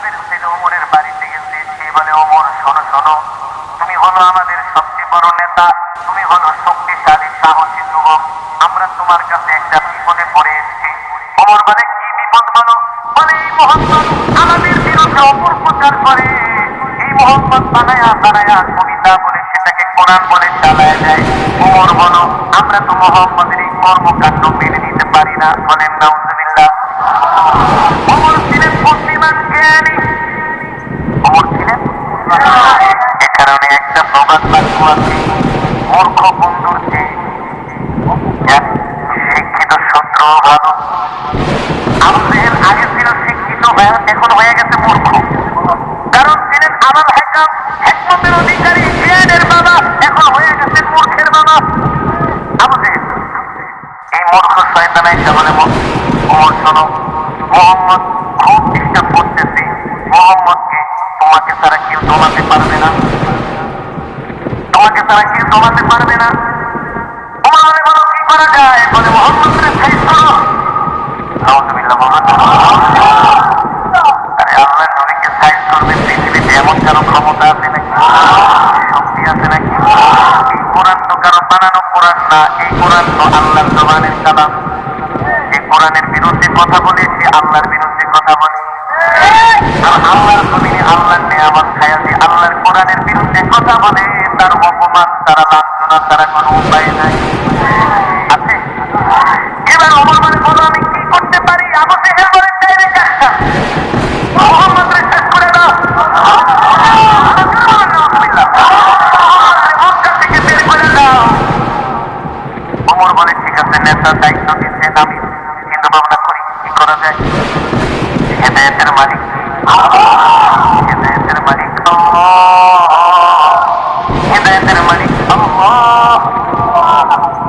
ছেলে ওমরের বাড়িতে গেছে। সে বলে, ওমর শোনো শোনো, তুমি হলো আমাদের সবচেয়ে বড় নেতা, তুমি হলো শক্তিশালী সাহসী যুবক, আমরা তোমার কাছে একটা বিপদে পড়ে এসেছি। ওমর বলে, কি বিপদ বলো? বলে, এই মোহাম্মদ আমাদের বিরুদ্ধে অপপ্রচার করে, এই মোহাম্মদ বানায়া বানায়া কবিতা বলে সেটাকে কোরআন বলে চালায় যায়। ওমর বলো, আমরা তো মোহাম্মদের এই কর্মকাণ্ড মেনে নিতে পারি না। বলেন নাউজুবিল্লাহ। ওমর ছিলেন বুদ্ধিমান জ্ঞানী, ওমর ছিলেন এ কারণে একটা প্রবাদ বাক্য আছে, মূর্খ বন্ধুর চেয়ে শিক্ষিত শত্রু ভালো। আমাদের আগে ছিল শিক্ষিত, এখন হয়ে গেছে মূর্খ। কারণ ছিলেন আবাল হেকাম, হিকমতের অধিকারী, জ্ঞানের বাবা, এখন হয়ে গেছে মূর্খের বাবা। আমাদের এই মূর্খ শয়তান এসে বলে, ওমর শোনো, মোহাম্মদ খুব ডিস্টার্ব করতেছে, মোহাম্মদকে তোমাকে ছাড়া কেউ দমাতে পারবে না, তোমাকে ছাড়া কেউ দমাতে পারবে না। ওমর বলো, কি করা যায়? বলে, মোহাম্মদকে সাইজ করো। নাউজুবিল্লাহ। আরে আল্লাহ নবীকে সাইজ করবে, পৃথিবীতে এমন কারো ক্ষমতা আছে নাকি, শক্তি আছে নাকি? এই কোরআন তো কারো বানানো কোরআন না, এই কোরআন তো আল্লাহর জবানের কালাম। এই কোরআনের বিরুদ্ধে কথা বলে সে আল্লাহর বিরুদ্ধে কথা বলে, আর আল্লাহর জমিনে আল্লাহর নেয়ামত খায়া দিয়ে আল্লাহর কোরআনের বিরুদ্ধে কথা বলে, তার অপমান, তারা লাঞ্ছনা, তারা কোনো উপায় নাই আছে। এবার ওমর বলে, বলো আমি কি করতে পারি? আবু জেহেল বলে, ডাইরেক্ট অ্যাকশন, মুহাম্মদকে শেষ করে দাও, মক্কা থেকে বের করে দাও। ওমর বলে, ঠিক আছে, নেতার দায়িত্ব দিচ্ছেন, আমি চিন্তা ভাবনা করি কি করা যায়। হেদায়েতের মালিক, হেদায়েতের মালিক আল্লাহ, হেদায়েতের মালিক আল্লাহ।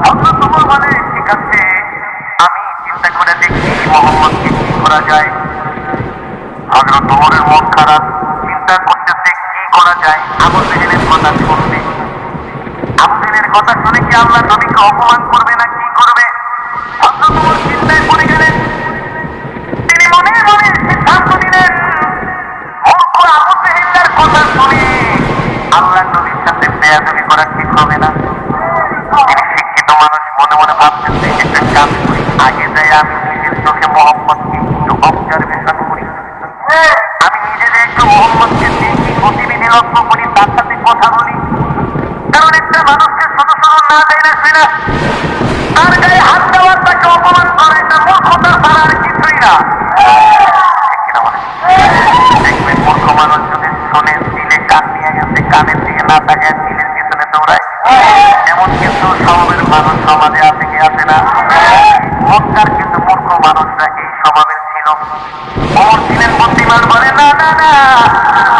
হযরত ওমর বলে, ঠিক আছে, আমি চিন্তা করে দেখি মোহাম্মদকে কি করা যায়। হযরত ওমরের মন খারাপ, চিন্তা করতেছে কি করা যায়। আবু জেহেলের কথা শুনবে, আবু জেহেলের কথা শুনে কি আল্লাহ নবীকে অপমান করবে না কি করবে? হযরত ওমর চিন্তায় পড়ে গেলেন। তিনি মনে মনে সিদ্ধান্ত নিলেন, মূর্খ আবু জেহেলের কথা শুনে আল্লাহ নবীর সাথে বেয়াদবি করা ঠিক হবে না। তিনি শিক্ষিত মানুষ, মনে মনে ভাবতেছে, একটা কাজ করি, আগে যাই আমি নিজের চোখে মোহাম্মদকে একটু অবজারভেশন করি, আমি নিজে যে একটু মোহাম্মদকে দেখি, গতিবিধি লক্ষ্য করি, তার সাথে কথা বলি। কারণ একটা মানুষকে ছোট ছোট না দেয় না, সে না তার গায়ে হাত দেওয়ার, তাকে অপমান করা, এটা মূর্খতা ছাড়া আর কিছুই না। দেখবেন মূর্খ মানুষ যদি শোনে দিলে কান নিয়ে গেছে, কানের দিকে না তাকায় দিলের পিছনে দৌড়ায়, এমন কিছু স্বভাবের মানুষ সমাজে আছে কি আছে না? মক্কার কিছু মূর্খ মানুষরা এই স্বভাবের ছিল। ওমর ছিলেন বুদ্ধিমান, বলে, না না না,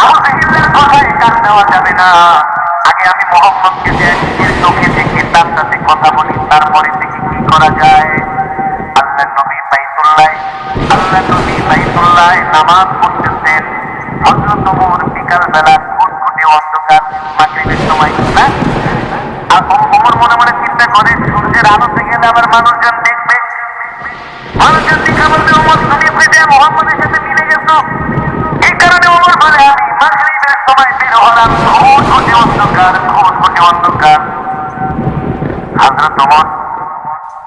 আবু জেহেলের কথায় কান দেওয়া যাবে না, আগে আমি মোহাম্মদকে যে নিজের চোখে দেখে তার সাথে কথা বলি, তারপরে দেখি কি করা যায়। আল্লাহ নবী বাইতুল্লাহ নামাজ পড়তেছেন। হযরত ওমর বিকাল বেলা ঘুটঘুটে অন্ধকার, মাগরিবের সময় না, আর ওমর মনে মনে চিন্তা করে, সূর্যের আলোতে গেলে আবার মানুষজন দেখবে, মানুষজন দেখা বলবে ওমর তুমি পেটে মোহাম্মদের সাথে মিলে গেছো। এই কারণে ওমর বলে, আমি মাগরিবের সময় বের হলাম, ঘুটঘুটে অন্ধকার, ঘুটঘুটে অন্ধকার। হযরত ওমর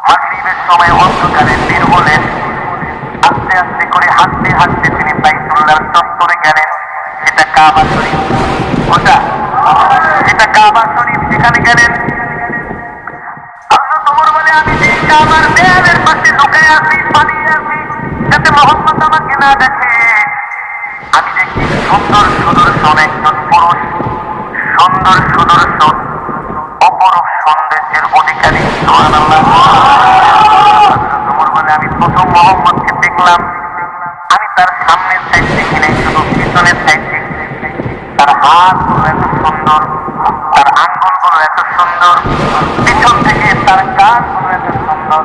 মাগরিবের সময় অন্ধকারে বের হলেন, আস্তে আস্তে করে হাঁটতে হাঁটতে তিনি বাইতুল্লাহর চত্বরে গেলেন, যেটা কাবা শরীফ, ওটা যেটা কাবা শরীফ, সেখানে গেলেন। হযরত ওমর বলে, আমি যে কাবার দেয়ালের পাশে লুকায় আছি, পালিয়ে আছি, যাতে মোহাম্মদ আমাকে না দেখে। আমি দেখি সুন্দর সুদর্শন একজন পুরুষ, সুন্দর সুদর্শন অপরূপ সৌন্দর্যের অধিকারী, সুবহানাল্লাহ। হযরত ওমর বলে, আমি প্রথম মোহাম্মদকে দেখলাম, আমি তার সামনের সাইড দেখি নাই, শুধু পিছনের সাইড দেখি। তার হাতগুলো এত সুন্দর, তার আঙ্গুলগুলো এত সুন্দর, পিছন থেকে তার কানগুলো এত সুন্দর।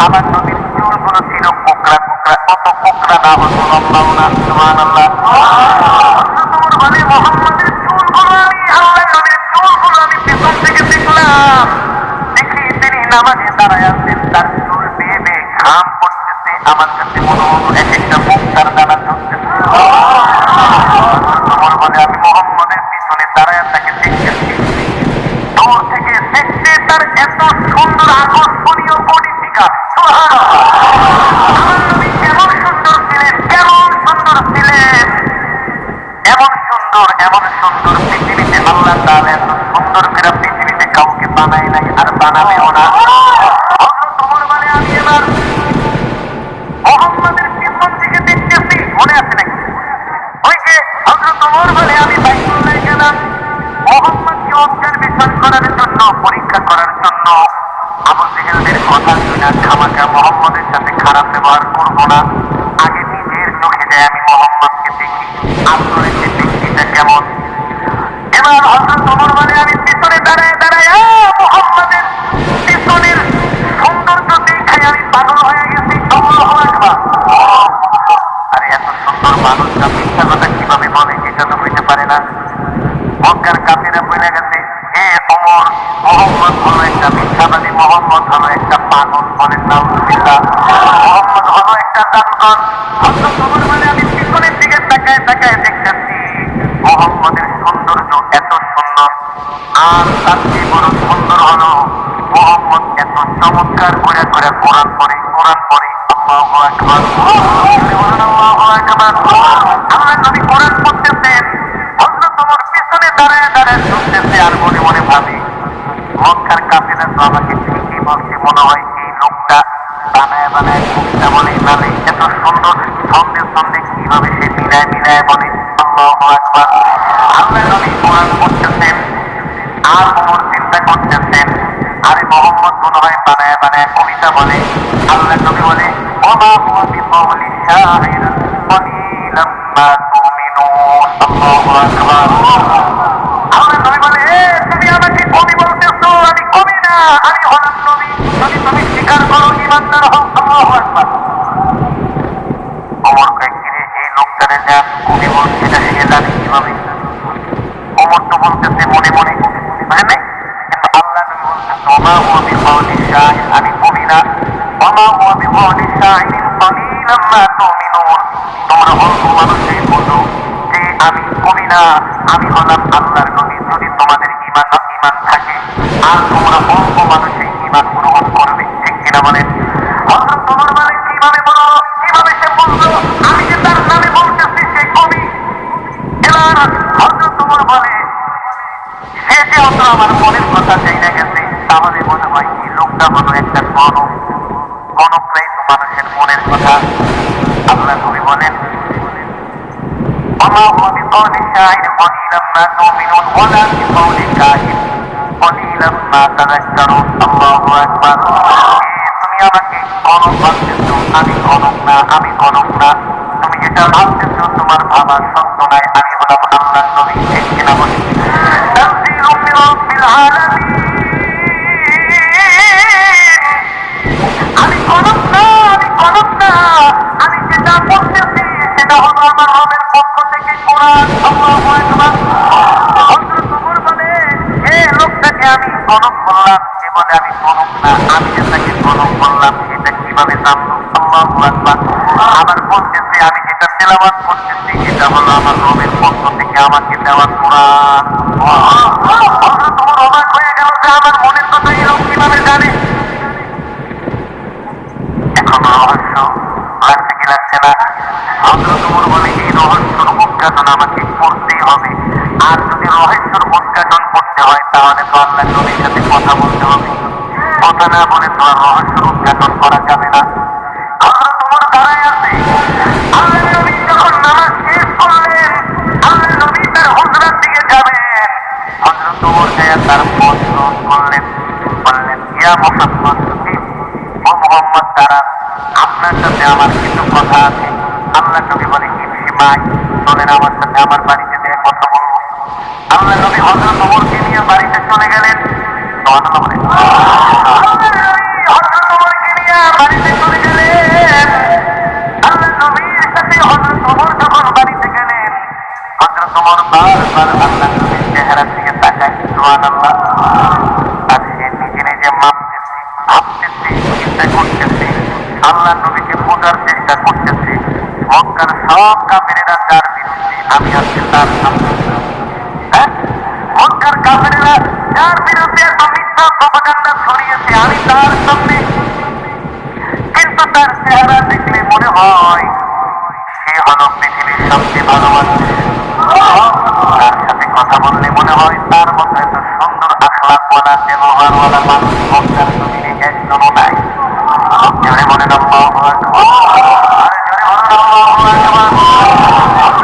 আমার নবীর চুলগুলো ছিল কোকড়া কোকড়া, কত কোকড়া না হতো লম্বাও না, সুবহানাল্লাহ। হযরত ওমর বলে, মোহাম্মদের চুলগুলো আমি, আল্লাহর নবীর চুলগুলো আমি পিছন থেকে দেখলাম, দেখি তিনি নামাজে দাঁড়ায় আছেন, তার চুল বেয়ে বেয়ে ঘাম পড়তেছে, আমার কাছে মনে হলো এক একটা মুক্তার দানা ঝরতেছে। বানায় নাই আর বানাবেও না। হযরত ওমর বলে আমি এবার মুহাম্মাদের পিছন থেকে দেখতেছি, মনে আছে নাকি? ওই যে হযরত ওমর বলে আমি বাইতুল্লাহ গেলাম মুহাম্মদকে অবজারভেশন করার জন্য, পরীক্ষা করার জন্য। আবু জেহেলদের কথা শুনে খামাখা মুহাম্মদের সাথে খারাপ ব্যবহার করব না, আগে নিজের চোখে যায় আমি মুহাম্মদকে দেখি, আসলে সে ব্যক্তিটা কেমন। এবার হযরত ওমর বলে আমি পিছনে দাঁড়ায় দাঁড়ায় মুহাম্মদের পিছনের সৌন্দর্য দেখে আমি পাগল হয়ে গেছি। আল্লাহু আকবার। আরে এত সুন্দর মানুষটা মিথ্যা কথা কিভাবে বলে? এটা তো হইতে পারে না। মক্কার কাফিরা বলে গেছে এ ওমর, মুহাম্মদ হলো একটা মিথ্যাবাদী, মুহাম্মদ হলো একটা পাগল। বলেন নাউজুবিল্লাহ। মুহাম্মদ হলো একটা জাদুকর। হযরত ওমর বলে আমি পিছনের দিকে তাকায় তাকায় দেখতেছি মুহাম্মদের সৌন্দর্য এত সুন্দর, আর তার চেয়ে বড় সুন্দর হলো মুহাম্মদ এত চমৎকার করে করে কোরআন পড়ে, কোরআন পড়ে। আল্লাহু আকবার। আল্লাহু আকবার। আল্লাহর নবী কোরআন পড়তেছেন, হযরত ওমর পিছনে দাঁড়ায় দাঁড়ায় শুনতেছে আর মনে মনে ভাবে মক্কার কাফিররা তো আমাকে ঠিকই বলছে, মনে হয় এই লোকটা বানায় বানায় মুখটা বলে নালে এত সুন্দর ছন্দে ছন্দে কিভাবে সে মিলায় মিলায় বলে। আল্লাহু আকবার। আল্লাহর নবী কোরআন পড়তেছেন আর ওমর চিন্তা করতেছেন আরে মুহাম্মদ মনে হয় বানায় বানায় কবিতা বলে। আল্লাহর নবী বলে ওমা হুয়া বিকাউলি শাইর কলিলাম মা তুমিনুন। আল্লাহু আকবার। আল্লাহর নবী বলে তুমি আমাকে কবি বলতেছো, আমি কবি না, আমি হলাম নবী। যদি তুমি স্বীকার করো ঈমানদার হও। আল্লাহু আকবার। ওমর কয় কিরে এই লোকটারে যা কবি বলছে এটা সে জানে কিভাবে? ওমর তো বলতেছে মনে মনে মানে নাই, কিন্তু আল্লাহ নবী বলতেছে ওমা হুয়া বিকাউলি শাইর, আমি কবি না। ওমা হুয়া বিকাউলি শাইরিন কলিলাম মা তুমিনুন। তোমরা অল্প মানুষই বলো যে আমি কবি না, আমি হলাম আল্লাহর নবী। যদি তোমাদের ঈমান থাকে আর তোমরা অল্প মানুষই ঈমান গ্রহণ করবে, ঠিক কিনা বলেন? হযরত ওমর বলে কিভাবে বলো, কিভাবে সে বললো আমি যে তার নামে বলতেছি সে কবি? এবার হযরত ওমর বলে সে যেহেতু আমার মনের কথা চাইনা গেছে, তাহলে মনে হয় এই লোকটা হলো একটা গণক। গণকরাই তো মানুষের মনের কথা। আল্লাহ নবী বলেন وما هو بقول الشاعر قليلا ما تؤمنون ولا بقول الكاهن قليلا ما تذكرون। আল্লাহু আকবার। তুমি আমাকে গণক ভাবতেছো, আমি গণক না, আমি গণক না। তুমি যেটা ভাবতেছো তোমার ভাবা সত্য নয়, আমি হলাম আল্লাহর নবী, ঠিক কিনা বলি? তানজিলুম মির রাব্বিল আলামিন। আমি গণক না, আমি গণক না, আমি যেটা বলতেছি সেটা হলো আমার রবের পক্ষ থেকে কোরআন। আল্লাহু আকবার। হযরত ওমর বলে এ লোকটাকে আমি গণক বললাম, সে বলে আমি গণক না, আমি যে তাকে গণক বললাম সেটা কিভাবে জানলো? আল্লাহু আকবার। আবার বলতেছে আমি যেটা তেলাওয়াত করতেছি এটা হলো আমার রবের পক্ষ থেকে আমাকে দেওয়া কোরআন। হযরত ওমর অবাক হয়ে গেল যে আমার মনের কথা এই লোক কিভাবে জানে? এখন রহস্য লাগছে কি লাগছে না? হযরত ওমর বলে এই রহস্যর উদ্ঘাটন আমাকে করতেই হবে, আর যদি রহস্যর উদ্ঘাটন করতে হয় তাহলে তো আল্লাহর নবীর সাথে কথা বলতে হবে। কথা না বলে তো আর রহস্যর উদ্ঘাটন করা যাবে না। হযরত ওমর দাঁড়ায় আছে। আল্লাহর নবী যখন নামাজ শেষ করলেন, আল্লাহর নবী তার হুজরার দিকে যাবেন। হযরত ওমর যায় তার পথ রোধ করলেন, বললেন ইয়া মুহাম্মদ, ও মুহাম্মদ দাঁড়ান, আপনার সাথে আমার কিছু কথা আছে। আল্লাহর নবী বলে ইমশি মাই, চলেন আমার সাথে আমার বাড়িতে যেয়ে কথা বলবো। আল্লাহর নবী হযরত ওমরকে নিয়ে বাড়িতে চলে গেলেন। সুবহানাল্লাহ বলেন। আল্লাহর নবী হযরত ওমরকে নিয়ে বাড়িতে চলে গেলেন। আল্লাহর নবীর সাথে হযরত ওমর যখন বাড়িতে গেলেন, হযরত ওমর বারবার আল্লাহর নবীর চেহারার দিকে তাকায়। সুবহানাল্লাহ। আর সে নিজে নিজে মাপতেছে, ভাবতেছে, চিন্তা করতেছে, আল্লাহর নবীকে বোঝার চেষ্টা করতেছে। মক্কার সব কাফেরেরা যার বিরুদ্ধে, আমি আজকে তার সামনে। হ্যাঁ, মক্কার কাফেরেরা যার বিরুদ্ধে মিথ্যা প্রপাগান্ডা ছড়িয়েছে, আমি তার সামনে। কিন্তু তার চেহারা দেখলে মনে হয় সে হলো পৃথিবীর সবচেয়ে ভালো মানুষ। তার সাথে কথা বললে মনে হয় তার মতো এত সুন্দর আখলাক ওয়ালা দেওয়ার ওয়ালা মানুষ মক্কার জমিনে একজনও নাই। জোরে বলেন আল্লাহু আকবার। আরে জোরে বলেন আল্লাহু আকবার।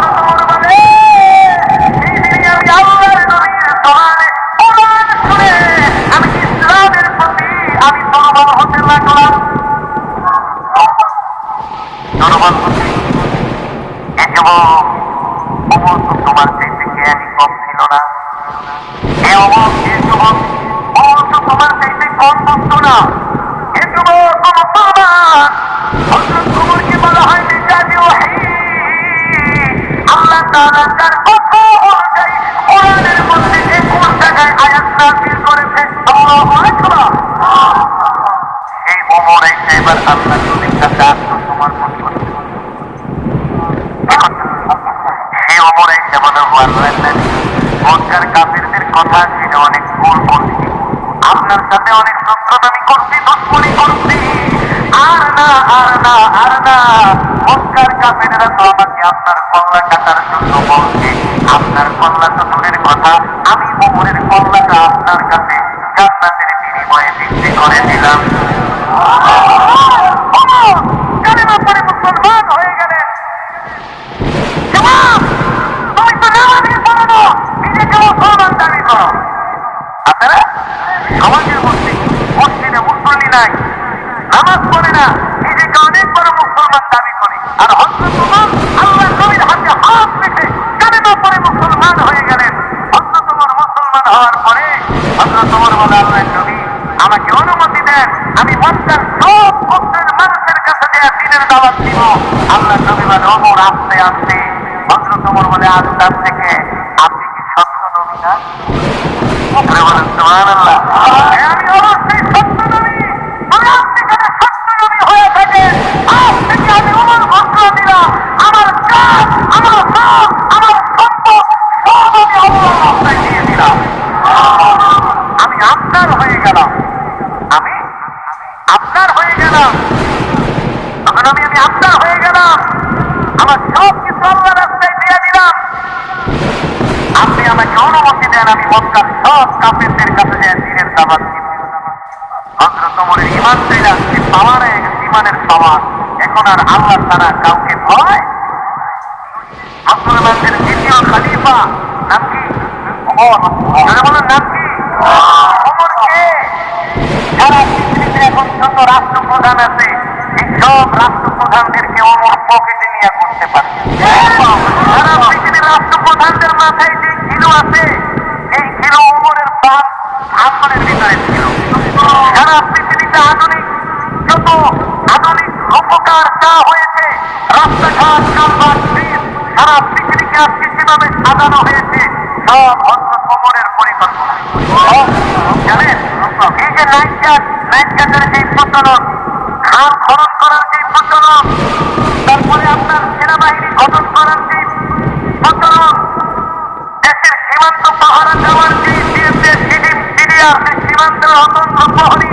তোমার চাইতে জ্ঞানী কম ছিল না, এ অমর এ যুবক অবশ্য তোমার চাইতে কম বুঝতো না। এ যুবক মুসলমান, হযরত ওমরকে বলা হয় মিজাজে ওহী। আল্লাহ তাআলা তার কথা অনুযায়ী কোরআনের মধ্যে 21 জায়গায় আয়াত নাযিল করেছে। আল্লাহু আকবার। সেই ওমর এসে এবার আল্লাহ নবীর কাছে আত্মসমর্পণ করছে। সেই ওমর এসে বলে, মক্কার কাফিরদের কথা শুনে অনেক ভুল করছি, আপনার সাথে অনেক শত্রুতামি করছি, দুশ্মনী করছি, আর না আর না আর না। মক্কার কাফিররা তো আমাকে আপনার কল্লা কাটার জন্য বলছে। আপনার কল্লা তো দূরের কথা, আমি ওমরের কল্লাটা আপনার কাছে জান্নাতের বিনিময়ে বিক্রি করে দিলাম। কালেমা পড়ে মুসলমান হয়ে গেলেন। তুমি তো নামাজই পড়ো না, নিজেকে মুসলমান দাবি করো। আপনারা সমাজের মধ্যে মসজিদে মুসল্লি নাই, নামাজ পড়ে না, নিজেকে অনেক বড় মুসলমান দাবি করে। আর হযরত ওমর আল্লাহর নবীর হাতে হাত রেখে কালেমা পড়ে মুসলমান হয়ে গেলেন। হযরত ওমর মুসলমান হওয়ার পরে হযরত ওমর বলে, আল্লাহর নবী আমাকে অনুমতি দেন, আমি মক্কার সব গোত্রের মানুষের কাছে গিয়ে দ্বীনের দাওয়াত দিব। আল্লাহর নবী বলে, ওমর আস্তে আস্তে। হযরত ওমর বলে, আস্তে আস্তে কে? আপনি কি সত্য নবী না? বলেন সুবহানাল্লাহ। আমি অবশ্যই সত্য নবী। তবে আপনি যদি সত্য নবী হয়ে থাকেন, আজ থেকে আমি ওমর ঘোষণা দিলাম, আমার কাজ, আমার সব, আমার সম্পদ সব আমি আল্লাহর রাস্তায় দিয়ে দিলাম। আমি আপনার হয়ে গেলাম, আমি আপনার হয়ে গেলাম। তখন আমি আপনার হয়ে গেলাম, আমার সব কিছু আল্লাহর রাস্তায় দিয়ে দিলাম। আপনি আমাকে অনুমতি দেন, আমি মক্কার সব কাফেরদের কাছে যে দ্বীনের দাওয়াত দিব। হযরত ওমরের ঈমান ছিল যে পাওয়ার হয়ে গেছে, ঈমানের পাওয়ার। এখন আর আল্লাহ ছাড়া কাউকে ভয়। মুসলমানদের দ্বিতীয় খলিফা নাম কি? ওমর। বলেন নাম কি? ওমর কে? সারা পৃথিবীতে এখন যত রাষ্ট্রপ্রধান আছে, এই সব রাষ্ট্রপ্রধানদেরকে ওমর পকেটে নিয়ে করতে পারে। সারা পৃথিবীর রাষ্ট্রপ্রধানদের মাথায় যে ঘিলু আছে, এই ঘিলু ওমরের বাপ আঙ্গুলের ভিতরে ছিল। সারা পৃথিবীতে আধুনিক যত আধুনিক উপকার যা হয়েছে, রাস্তাঘাট, কালভার্ট, ব্রিজ, সারা পৃথিবীকে আজকে যেভাবে সাজানো হয়েছে, সব হযরত ওমরের পরিকল্পনা। জানেন, এই যে নাইটঘাটের যে প্রচলন, খাল খনন করার যে প্রচলন, তারপরে আপনার সেনাবাহিনী গঠন করার যে প্রচলন, দেশের সীমান্ত পাহারা দেওয়ার যে সীমান্তের অতন্ত্র প্রহরী,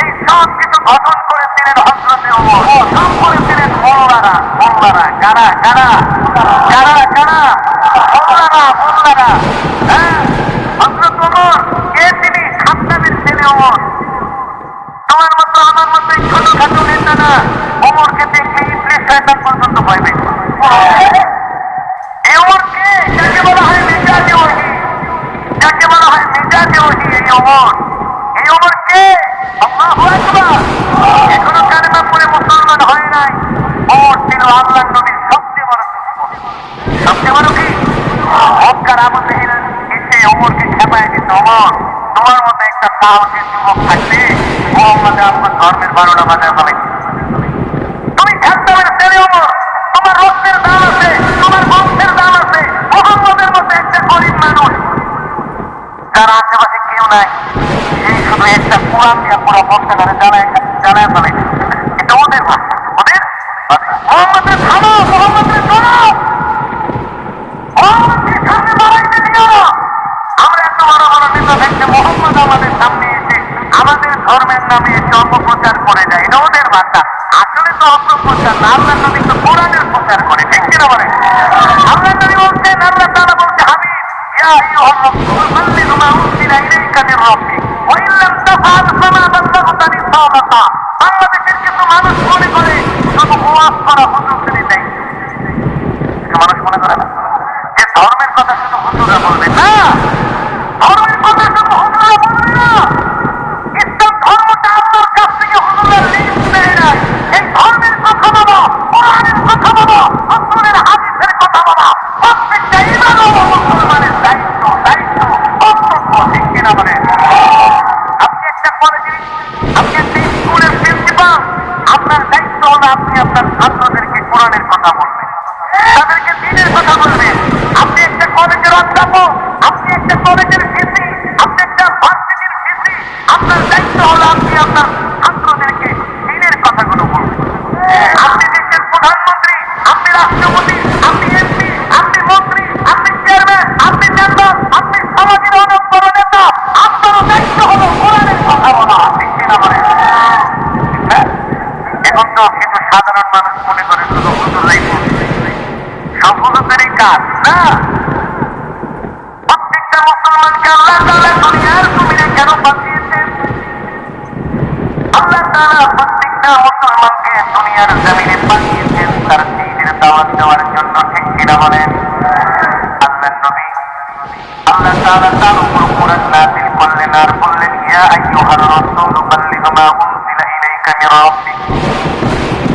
এই সব কিছু গঠন করেছিলেন হযরতে ওমর। সব করেছিলেন মোল্লারা। মোল্লারা কারা? কারা কারা কারা? মোল্লারা। হ্যাঁ, হযরত ওমর কে? তিনি খাত্তাবের ছেলে ওমর। তোমার মতো আমার মতো এই ছোটখাটো নেতা না। ওমরকে দেখলে ইবলিস শয়তান পর্যন্ত ভয় পেত। এই ওমর কে? যাকে বলা হয় মিজাজে ওহী, যাকে বলা হয় মিজাজে ওহী। এই ওমর, এই ওমর কে? আল্লাহু আকবার। এখনো কালেমা পড়ে মুসলমান হয় নাই। ওমর ছিল আল্লাহর নবীর সবচেয়ে বড় দুশমন। সবচেয়ে বড় কি? মক্কার আবু জেহেল এসে ওমরকে খেপায় দিত, ওমর তোমার মতো একটা সাহসী যুবক থাকলে মুহাম্মদ আপনার ধর্মের 12টা বাজায় ফেলাইছে। তুমি খাত্তাবের ছেলে ওমর, তোমার রক্তের দাম আছে, তোমার বংশের দাম আছে। মুহাম্মদের মতো একটা গরিব মানুষ, যার আশেপাশে কেউ নাই, সেই শুধু একটা কোরআন দিয়া পুরো বংশধরে জানায় ফেলাইছে। এটা ওদের ভাষা, ওদের মুহাম্মদের থামো, মুহাম্মদের ধরো, মুহাম্মদকে সামনে বাড়াইতে দিও না। আমরা এত বড় বড় নেতা থাকতে মুহাম্মদ আমাদের সামনে এসে আমাদের ধর্মের নামে এসে অপপ্রচার করে যায়, এটা ওদের ভাষা। আসলে তো অপপ্রচার না, আল্লাহ নবী তো কোরআনের প্রচার করে, ঠিক কিনা বলেন? আল্লাহ নবী বলছেন, আল্লাহ তাআলা বলছে, হাবিব ইয়া আইয়ুহার রাসূল বাল্লিগ মা উনজিলা ইলাইকা মির রাব্বিক ওয়া ইন লাম তাফআল ফামা বাল্লাগতা রিসালাতা। বাংলাদেশের কিছু মানুষ মনে করে শুধু ওয়াজ করা হুজুরদের দায়িত্ব। মানুষ মনে করে না যে ধর্মের কথা শুধু হুজুররা বলবে, না, ধর্মের কথা শুধু হুজুররা বলবে না। ইসলাম ধর্মটা আল্লাহর কাছ থেকে হুজুররা লিস্ট নেয় নাই। এই ধর্মের কথা বলো, কোরআনের কথা বলো, রাসূলের হাদিসের কথা বলো, প্রত্যেকটা ইমাম ও মুসলমানের দায়িত্ব কর্তব্য, ঠিক কিনা বলেন? আপনি একটা কলেজের, আপনি একটা স্কুলের প্রিন্সিপাল, আপনার দায়িত্ব হলো আপনি আপনার ছাত্রদেরকে কোরআনের কথা বলবেন, তাদেরকে দ্বীনের কথা বলবেন। আপনি একটা কলেজের অধ্যাপক, আপনি একটা কলেজের ভিসি, আপনি একটা ভার্সিটির ভিসি, আপনার দায়িত্ব হলো আপনি আপনার ছাত্রদেরকে দ্বীনের কথাগুলো বলবেন। আপনি দেশের প্রধানমন্ত্রী, আপনি রাষ্ট্রপতি, আপনি এমপি, আপনি মন্ত্রী, আপনি চেয়ারম্যান, আপনি মেম্বার, আপনি সমাজের অনেক বড় নেতা, আপনারও দায়িত্ব হলো কোরআনের কথা বলা, ঠিক কিনা বলেন? এখন তো কিছু সাধারণ মানুষ মনে করে শুধু হুজুররাই বলছে, সব হুজুরদেরই কাজ না। প্রত্যেকটা মুসলমানকে আল্লাহ তাআলা দুনিয়ার জমিনে কেন পাঠিয়েছেন? আল্লাহ তাআলা প্রত্যেকটা মুসলমানকে দুনিয়ার জমিনে পাঠিয়েছেন তার দ্বীনের দাওয়াত দেওয়ার জন্য, ঠিক কিনা বলেন? আল্লাহর নবী আল্লাহ তাআলা তার উপর কোরআন নাযিল করলেন আর বললেন, ইয়া আইয়ুহার রাসূল বাল্লিগ মা উনজিলা ইলাইকা মির রাব্বিক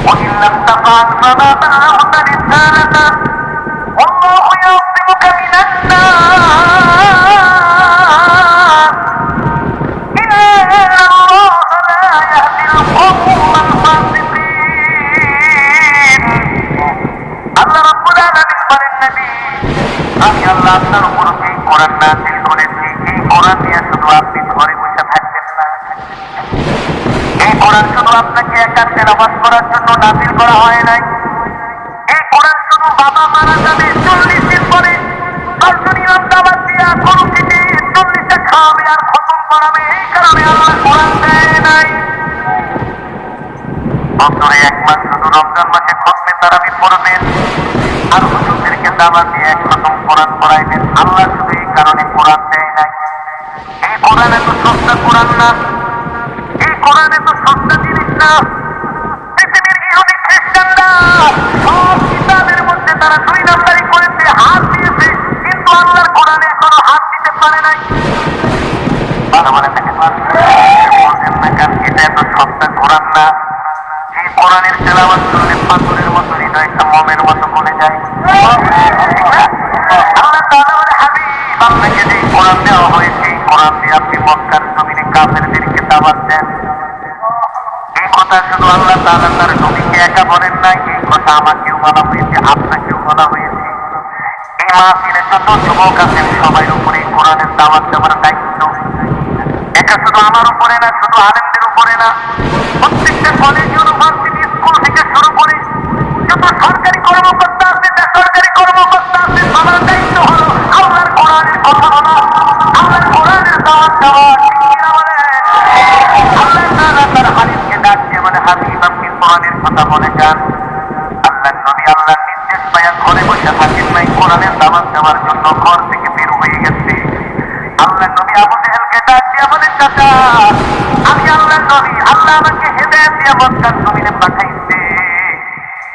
ওয়া ইন লাম তাফআল ফামা বাল্লাগতা রিসালাতা ওয়াল্লাহু ইয়াসিমুকা মিনান নাস ইন্নাল্লাহা লা ইয়াহদিল কওমাল ফাসিকিন। আল্লাহ রাব্বুল আলামিন বলেন, নবী, আমি আল্লাহ আপনার উপর এই কোরআন নাযিল করেছি, এই কোরআন নিয়ে শুধু আপনি ঘরে বসে থাকবেন না। এই কোরআন শুধু আপনাকে একা তেলাওয়াত করার জন্য নাযিল করা হয় নাই। এই কোরআন শুধু বাবা মারা যাবে 40 দিন পরে 10 জন ইমাম দাওয়াত দিয়া গরু কেটে 40টা খাওয়াবে আর খতম করাবে, এই কারণে আল্লাহ কোরআন দেয় নাই। বছরে 1 মাস শুধু রমজান মাসে খতমে তারাবি পড়বেন আর হুজুরদেরকে দাওয়াত দিয়ে খতম কোরআন পড়াইবেন। আল্লাহ শুধু এই কারণে কোরআন দেয় নাই। এই কোরআন এত সস্তা কোরআন না, এই কোরআন এত সস্তা জিনিস না। পৃথিবীর ইহুদি খ্রিস্টানরা সব কিতাবের মধ্যে তারা 2 নাম্বারি করেছে, হাত দিয়েছে, কিন্তু আল্লাহর কোরআনে এখনো হাত দিতে পারে নাই। ভালো মনে থাকে বলছেন না, কারণ এটা এত সস্তা কোরআন না। এই কোরআনের তেলাওয়াত করলে পাথরের মতো হৃদয়টা মোমের মতো বলে যায়। আল্লাহ তাআলা বলে, হাবিব, আপনাকে যে কোরআন দেওয়া হয়েছে, এই কোরআন দিয়ে আপনি মক্কার জমিনে কাফেরদেরকে দাওয়াত দেন। এই কথা শুধু আল্লাহ তাআলা তার নবীকে একা বলেন নাই, এই কথা আমাকেও বলা হয়েছে, আপনাকেও বলা হয়েছে। এই মাহফিলে যত যুবক আছেন সবার উপরে এই কোরআনের দাওয়াত দেওয়ার দায়িত্ব। এটা শুধু আমার উপরে না, শুধু আলেমদের উপরে না, প্রত্যেকটা কলেজ, ইউনিভার্সিটি, স্কুল থেকে শুরু করে যত সরকারি কর্মকর্তা আছে, বেসরকারি কর্মকর্তা আছে, সবার দায়িত্ব হলো আল্লাহর কোরআনের কথা বলা, আল্লাহর কোরআনের দাওয়াত দেওয়া, ঠিক কিনা বলেন? আল্লাহ তাআলা তার হাবিবকে ডাক দিয়ে বলে, হাবিব, আপনি কোরআনের কথা বলে যান। আল্লাহর নবী আল্লাহর নির্দেশ পায়া ঘরে বসে থাকেন নাই, কোরআনের দাওয়াত দেওয়ার জন্য ঘর থেকে বের হয়ে গেছে। আল্লাহর নবী আবু জেহেলকে ডাক দিয়ে বলেন, চাচা, আমি আল্লাহর নবী, আল্লাহ আমাকে হেদায়েত দিয়ে মক্কার জমিনে পাঠাইছে।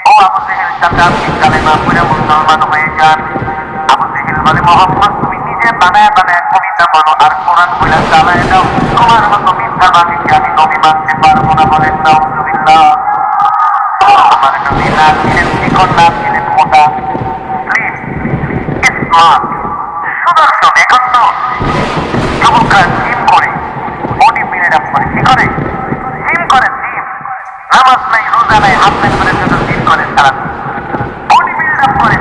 ও আবু জেহেল, চাচা, আপনি কালেমা পড়ে মুসলমান হয়ে যান। আবু জেহেল বলে, মোহাম্মদ, তুমি নিজে বানায় বানায় কবিতা বলো আর কোরআন বলে চালায় দাও, তোমার মতো মিথ্যাবাদীকে আমি নবী মানতে পারবো না। বলেন নাউযুবিল্লাহ। আমার নবী না ছিলেন শিকড়, না ছিলেন মোটা, স্লিম, স্মার্ট, সুদর্শন। এখন তো যুবকরা জিম করে, বডি বিল্ড আপ করে, কি করে? জিম করে, জিম। নামাজ নাই, রোজা নাই, হাত নাই করে শুধু জিম করে, সারা বডি বিল্ড আপ করে।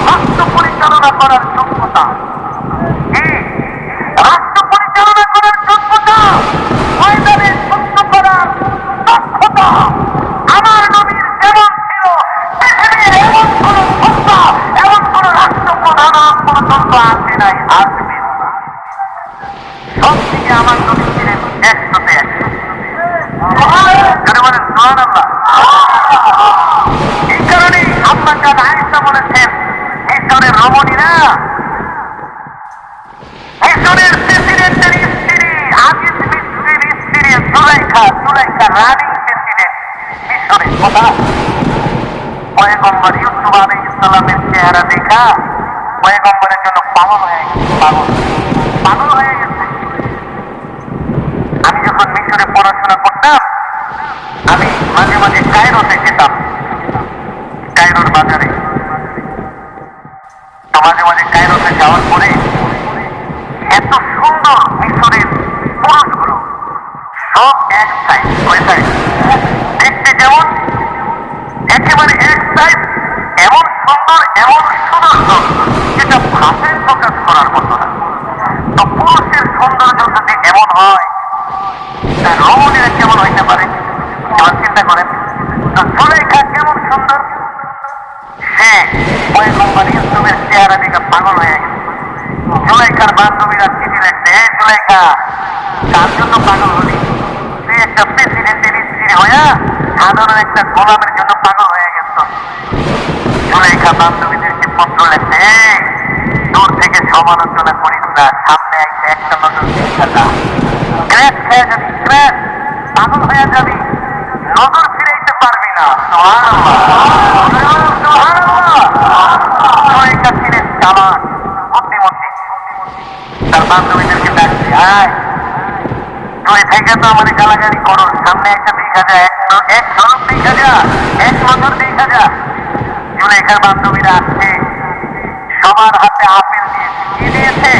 রাষ্ট্র পরিচালনা করার যোগ্যতা, রাষ্ট্র পরিচালনা করার যোগ্যতা, ময়দানে যুদ্ধ করার বলেন সুবহানাল্লাহ। এই কারণেই আম্মা জান আয়েশা বলেছেন, মিশরের রমণীরা মিশরের প্রেসিডেন্টের স্ত্রী, আজিজ মিসরির স্ত্রী জুলাইখা রানিং প্রেসিডেন্ট মিশরের। কথা পয়গম্বর ইউসুফ আলাইহিস সালামের চেহারা দেখা পয়গম্বরের জন্য পাগল হয়ে গেছে, পাগল হয়ে গেছে। আমি যখন মিশরে পড়াশোনা করতাম, আমি মাঝে মাঝে কায়রোতে যেতাম, কায়রোর বাজারে। তো মাঝে মাঝে কায়রোতে যাওয়ার পরে এত সুন্দর মিশরের পুরুষগুলো সব এক সাইজ, ওই সাইজ দেখতে যেমন একেবারে এক সাইজ, এমন সুন্দর এমন সুদর্শন যেটা ভাষায় প্রকাশ করার মতো না। তো পুরুষের সৌন্দর্য যদি এমন হয়, তার রমণীরা কেমন হইতে পারে এবার চিন্তা করেন। তো জুলাইখা কেমন সুন্দর, সে পয়গম্বর ইউসুফের চেহারা দিকে পাগল হয়ে গেছে। জুলাইখার বান্ধবীরা চিঠি লিখতে, এই জুলাইখা তার জন্য পাগল হলি, তুই একটা প্রেসিডেন্টের স্ত্রী হইয়া সাধারণ একটা গোলামের জন্য পাগল হয়ে গেছ। জুলাইখা বান্ধবীদেরকে পত্র লিখতে, দূর থেকে সমালোচনা করিস না, সামনে আইসে একটা নজর দেখা যা, ক্র্যাশ খেয়ে যাবি, ক্র্যাশ পাগল হয়ে যাবি, নজর ফিরাইতে পারবি না। জুলাইখা ছিলেন চালাক, বুদ্ধিমতী। তার বান্ধবীদেরকে ডাকছি, আয় তুই থেকে তো আমার গালাগালি করো, সামনে একটা দেখা যা, এক ঝলক দেখা যা, এক নজর দেখা যা। জুলাইখার বান্ধবীরা আসছে, সবার হাতে আপেল দিয়েছে। কি দিয়েছে?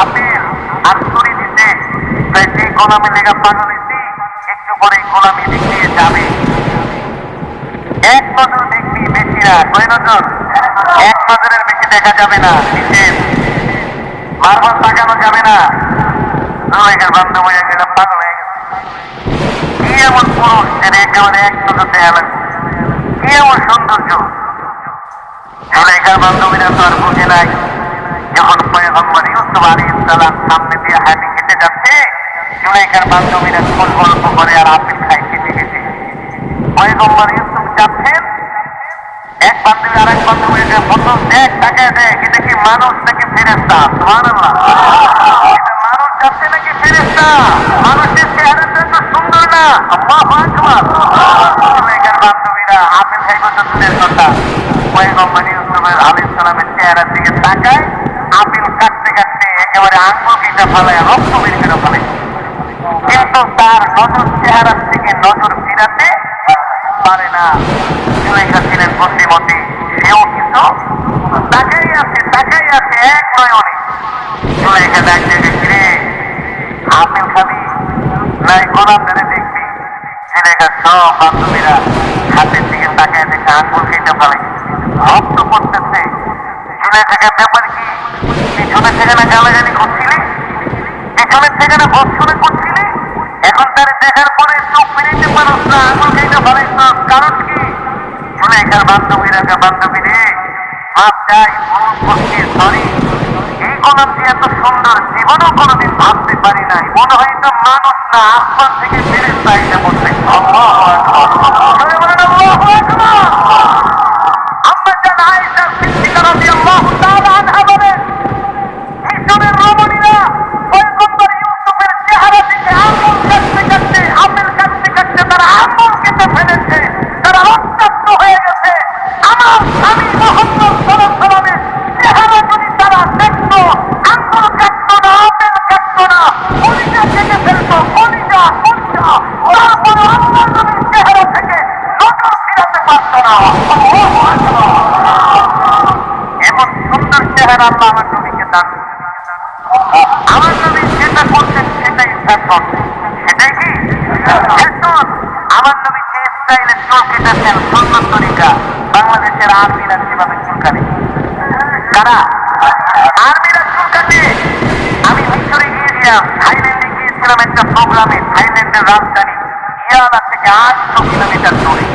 আপেল আর ছুরি দিতে। যে গোলামে লেগা পাগল হয়েছি, একটু পরে গোলামি দেখিয়ে যাবে। এক নজর দেখবি, বেশি না, কয় নজর? এক নজরের বেশি দেখা যাবে না, নিষেধ, বারবার তাকানো যাবে না। জুলাইখার বান্ধবীরা গেলে পাগল হয়ে গেছে। কি এমন পুরুষ যেটা একেবারে এক নজর দেয়া লাগবে, কি এমন সৌন্দর্য। জুলাইখার বান্ধবীরা তো আর বুঝে নাই, যখন পয়গম্বর ইউসুফ আলাইহিস সালাম সামনে দিয়ে হাঁটি হেঁটে যাচ্ছে, জুলাইখার বান্ধবীরা খোঁজ গল্প করে আর আপেল খায় খেতে খেতে। পয়গম্বর ইউসুফ যাচ্ছেন, এক বান্ধবী আর এক বান্ধবীকে বলল, দেখ তাকায় দেখ, এটা কি মানুষ নাকি ফেরেশতা? সুবহানাল্লাহ। এটা মানুষ যাচ্ছে নাকি ফেরেশতা? মানুষের চেহারাটা তো সুন্দর না। আল্লাহু আকবার। জুলাইখার বান্ধবীরা আপেল খাইব তো দূরের কথা, পয়গম্বর ইউসুফ আলাইহিস সালামের চেহারার দিকে তাকায়, আপেল কাটতে কাটতে একেবারে আঙ্গুল কেটে ফেলায়, রক্ত বের করে ফেলে। কিন্তু তার নজর চেহারার থেকে নজর ফিরাতে পারে না। জুলাইখা ছিলেন বুদ্ধিমতী, সেও কিছু তাকাই আছে এক নয়নে। জুলাইখা ডাক দিয়ে, ফিরে আপেল খাবি নাই গোলাম ধরে দেখবি? জুলাইখার সব বান্ধবীরা হাতের দিকে তাকায় দেখে আঙ্গুল কেটে ফেলে, রক্ত পড়তেছে। জুলাইখাকে ব্যাপার কি, পিছনে থেকে না গালাগালি করছিলি, পিছনের থেকে না ভৎসনা করছিলি, এখন তার দেখার পরে চোখ ফিরাইতে পারস না, আঙুল খাইতে পারিস না, কারণ কি? জুলাইখার বান্ধবীরা, বান্ধবী রে মাপ চাই, ভুল করছি, সরি, এই গোলাম যে এত সুন্দর জীবনও কোনোদিন ভাবতে পারি নাই, মনে হয় তো মানুষ না, আসমান থেকে ফেরেশতা এসে পড়ছে। আল্লাহু আকবার। আম্মা জান আয়েশা সিদ্দিকা রাদিয়াল্লাহু তাআলা আনহা বলেন, মিশরের রমণীরা পয়গম্বর ইউসুফের চেহারা দিকে আঙুল কাটতে কাটতে, আপেল কাটতে কাটতে তারা আঙুল কেটে ফেলেছে, তারা রক্তাক্ত হয়ে গেছে। আমার স্বামী মুহাম্মদ সাল্লাল্লাহু আলাইহি ওয়াসাল্লামের চেহারা যদি তারা দেখতো, আঙুল কাটতো না, আপেল কাটতো না, কলিজা কেটে ফেলতো, কলিজা। তারপরে আল্লাহ নবীর চেহারা থেকে নজর ফিরাতে পারতো না। আল্লাহু আকবার। এমন সুন্দর চেহারা আল্লাহ আমার নবীকে দান। আমার নবী যেটা করছেন সেটাই ফ্যাশন, সেটাই কি ফ্যাশন। আমার নবী যে স্টাইলে চুল কেটেছেন, সুন্দর তরিকা, বাংলাদেশের আর্মিরা যেভাবে চুল কাটে, কারা আর্মিরা চুল কাটে। আমি মিশরে গিয়েছিলাম, থাইল্যান্ডে গিয়েছিলাম একটা প্রোগ্রামে, থাইল্যান্ডের রাজধানী ইয়ালা থেকে 800 কিলোমিটার দূরে।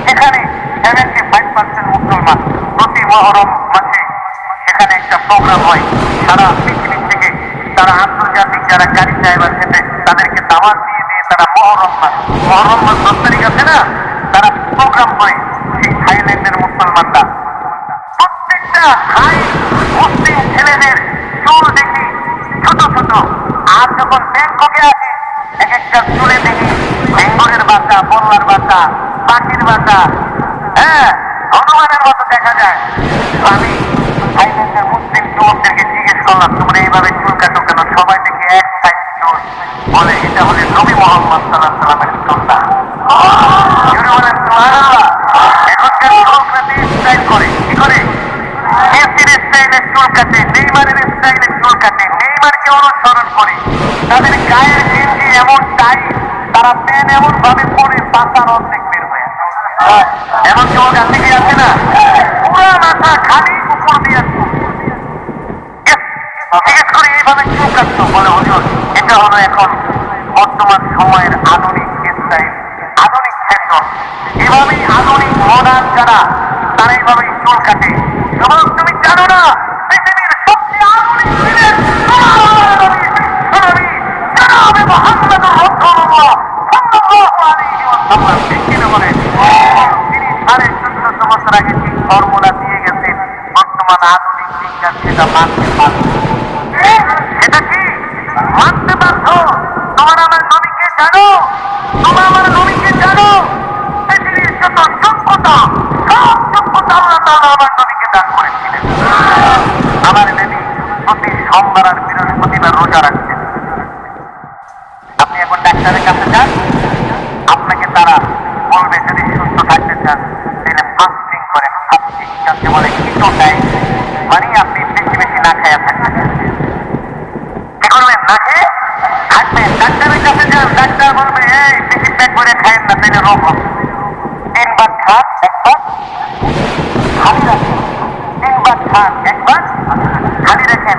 সেখানে 75% মুসলমান। প্রতি মহরম মাসে সেখানে একটা প্রোগ্রাম হয়, সারা পৃথিবী থেকে তারা আন্তর্জাতিক যারা গাড়ি ড্রাইভার খেতে তাদেরকে দাওয়াত দিয়ে দিয়ে তারা মহরম মাস 10 তারিখ আছে না, তারা প্রোগ্রাম করে এই থাইল্যান্ডের মুসলমানরা প্রত্যেকটা হাই মুসলিম ছেলেদের চুল দেখি ছোট ছোট। আর যখন ব্যাংককে আসি এক একটা চুলে দেখি বেঙ্গলের বাচ্চা, বল্লার বাচ্চা, পাখির বাচ্চা, হ্যাঁ হনুমানের মতো দেখা যায়। আমি থাইল্যান্ডের মুসলিম যুবকদেরকে জিজ্ঞেস করলাম, তোমরা এইভাবে চুল কাটো কেন? সবাই দেখি এক সাইড চুল, বলে এটা হলে নবী মোহাম্মদ সাল্লাল্লাহু আলাইহি ওয়াসাল্লামের সুন্নাহ। বলেন সুবহানাল্লাহ। এখনকার যুবকরা স্টাইল করে, কি করে? মেসির স্টাইলে চুল কাটে, নেইমারের স্টাইলে চুল কাটে, নেইমারকে অনুসরণ করে। তাদের গায়ের গেঞ্জি এমন টাইট, তারা প্যান এমন ভাবে পরে পাতার অর্ধেক বের হয়ে এমন যুবক আছে কি আছে না? পুরা মাথা খালি উপর দিয়ে জিজ্ঞেস করে এইভাবে চুল কাটতো, বলে হুজুর এটা হলো এখন বর্তমান সময়ের আধুনিক স্টাইল, আধুনিক ফ্যাশন। এভাবেই আধুনিক মডার্ন যারা, তারা এইভাবেই চুল কাটে। এবং তুমি জানো না পৃথিবীর সবচেয়ে আধুনিক ছিলেন জনাবে মুহাম্মদ রাসূলুল্লাহ সাল্লাল্লাহু আলাইহি ওয়াসাল্লাম। ঠিক কিনা বলেন? তিনি 1450 বছর আগে ঠিক ফর্মুলা দিয়ে গেছেন, বর্তমান আধুনিক বিজ্ঞান সেটা মানতে পারছে। এটা কি মানতে পারছো? তোমার আমার নবীকে জানো? তোমার আমার নবীকে জানো? পৃথিবীর যত যোগ্যতা, সব যোগ্যতা আল্লাহ তাআলা আমার নবীকে দান করেছিলেন। আমার নবী প্রতি সোমবার আর বৃহস্পতিবার রোজা রাখছেন। আপনি এখন ডাক্তারের কাছে যান, আপনাকে তারা বলবে যদি সুস্থ থাকতে চান তাহলে ফাস্টিং করেন। ফাস্টিং যাকে বলে কিটো ডায়েট, মানে আপনি বেশি বেশি না খাইয়া থাকবেন। কি করবেন? না খেয়ে থাকবেন। ডাক্তারের কাছে যান, ডাক্তার বলবে এই বেশি পেট ভরে খায়েন না, তাহলে রোগ হবে। 3 বার খান, একবার খালি রাখেন। 3 বার খান, একবার খালি রাখেন।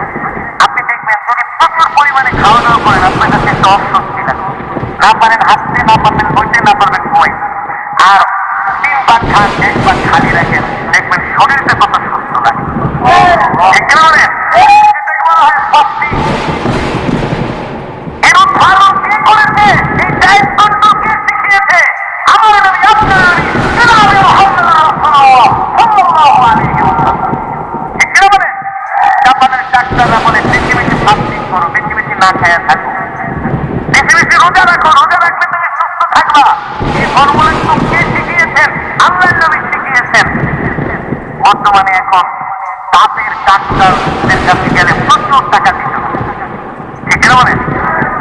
আপনি দেখবেন যদি প্রচুর পরিমাণে খাওয়া দাওয়া করেন, আপনার কাছে একটা অস্বস্তি লাগে, না পারেন হাঁটতে, না পারবেন বইতে, না পারবেন ঘুমাই। আর 3 বার খান, একবার খালি রাখেন, দেখবেন শরীরটা কত সুস্থ লাগে। ঠিক না বলেন? এটাকে বলা হয় ফাস্টিং। এর উদ্ভাবন কে করেছে? এই ডায়েট কন্ট্রোল কে শিখিয়েছে? আমার নবী, আপনার নবী জনাবে মুহাম্মদ রাসূলুল্লাহ সাল্লাল্লাহু আলাইহি ওয়াসাল্লাম। ঠিক না বলেন? জাপানের ডাক্তাররা বলে বেশি বেশি ফাস্টিং করো, বেশি বেশি না খায়া থাকো, বেশি বেশি রোজা রাখো, রোজা রাখলে তুমি সুস্থ থাকবা। এই ফর্মুলা তো কে শিখিয়েছেন? আল্লাহর নবী শিখিয়েছেন। বর্তমানে এখন দাঁতের ডাক্তারদের কাছে গেলে প্রচুর টাকা দিতে হয়। ঠিক না বলেন?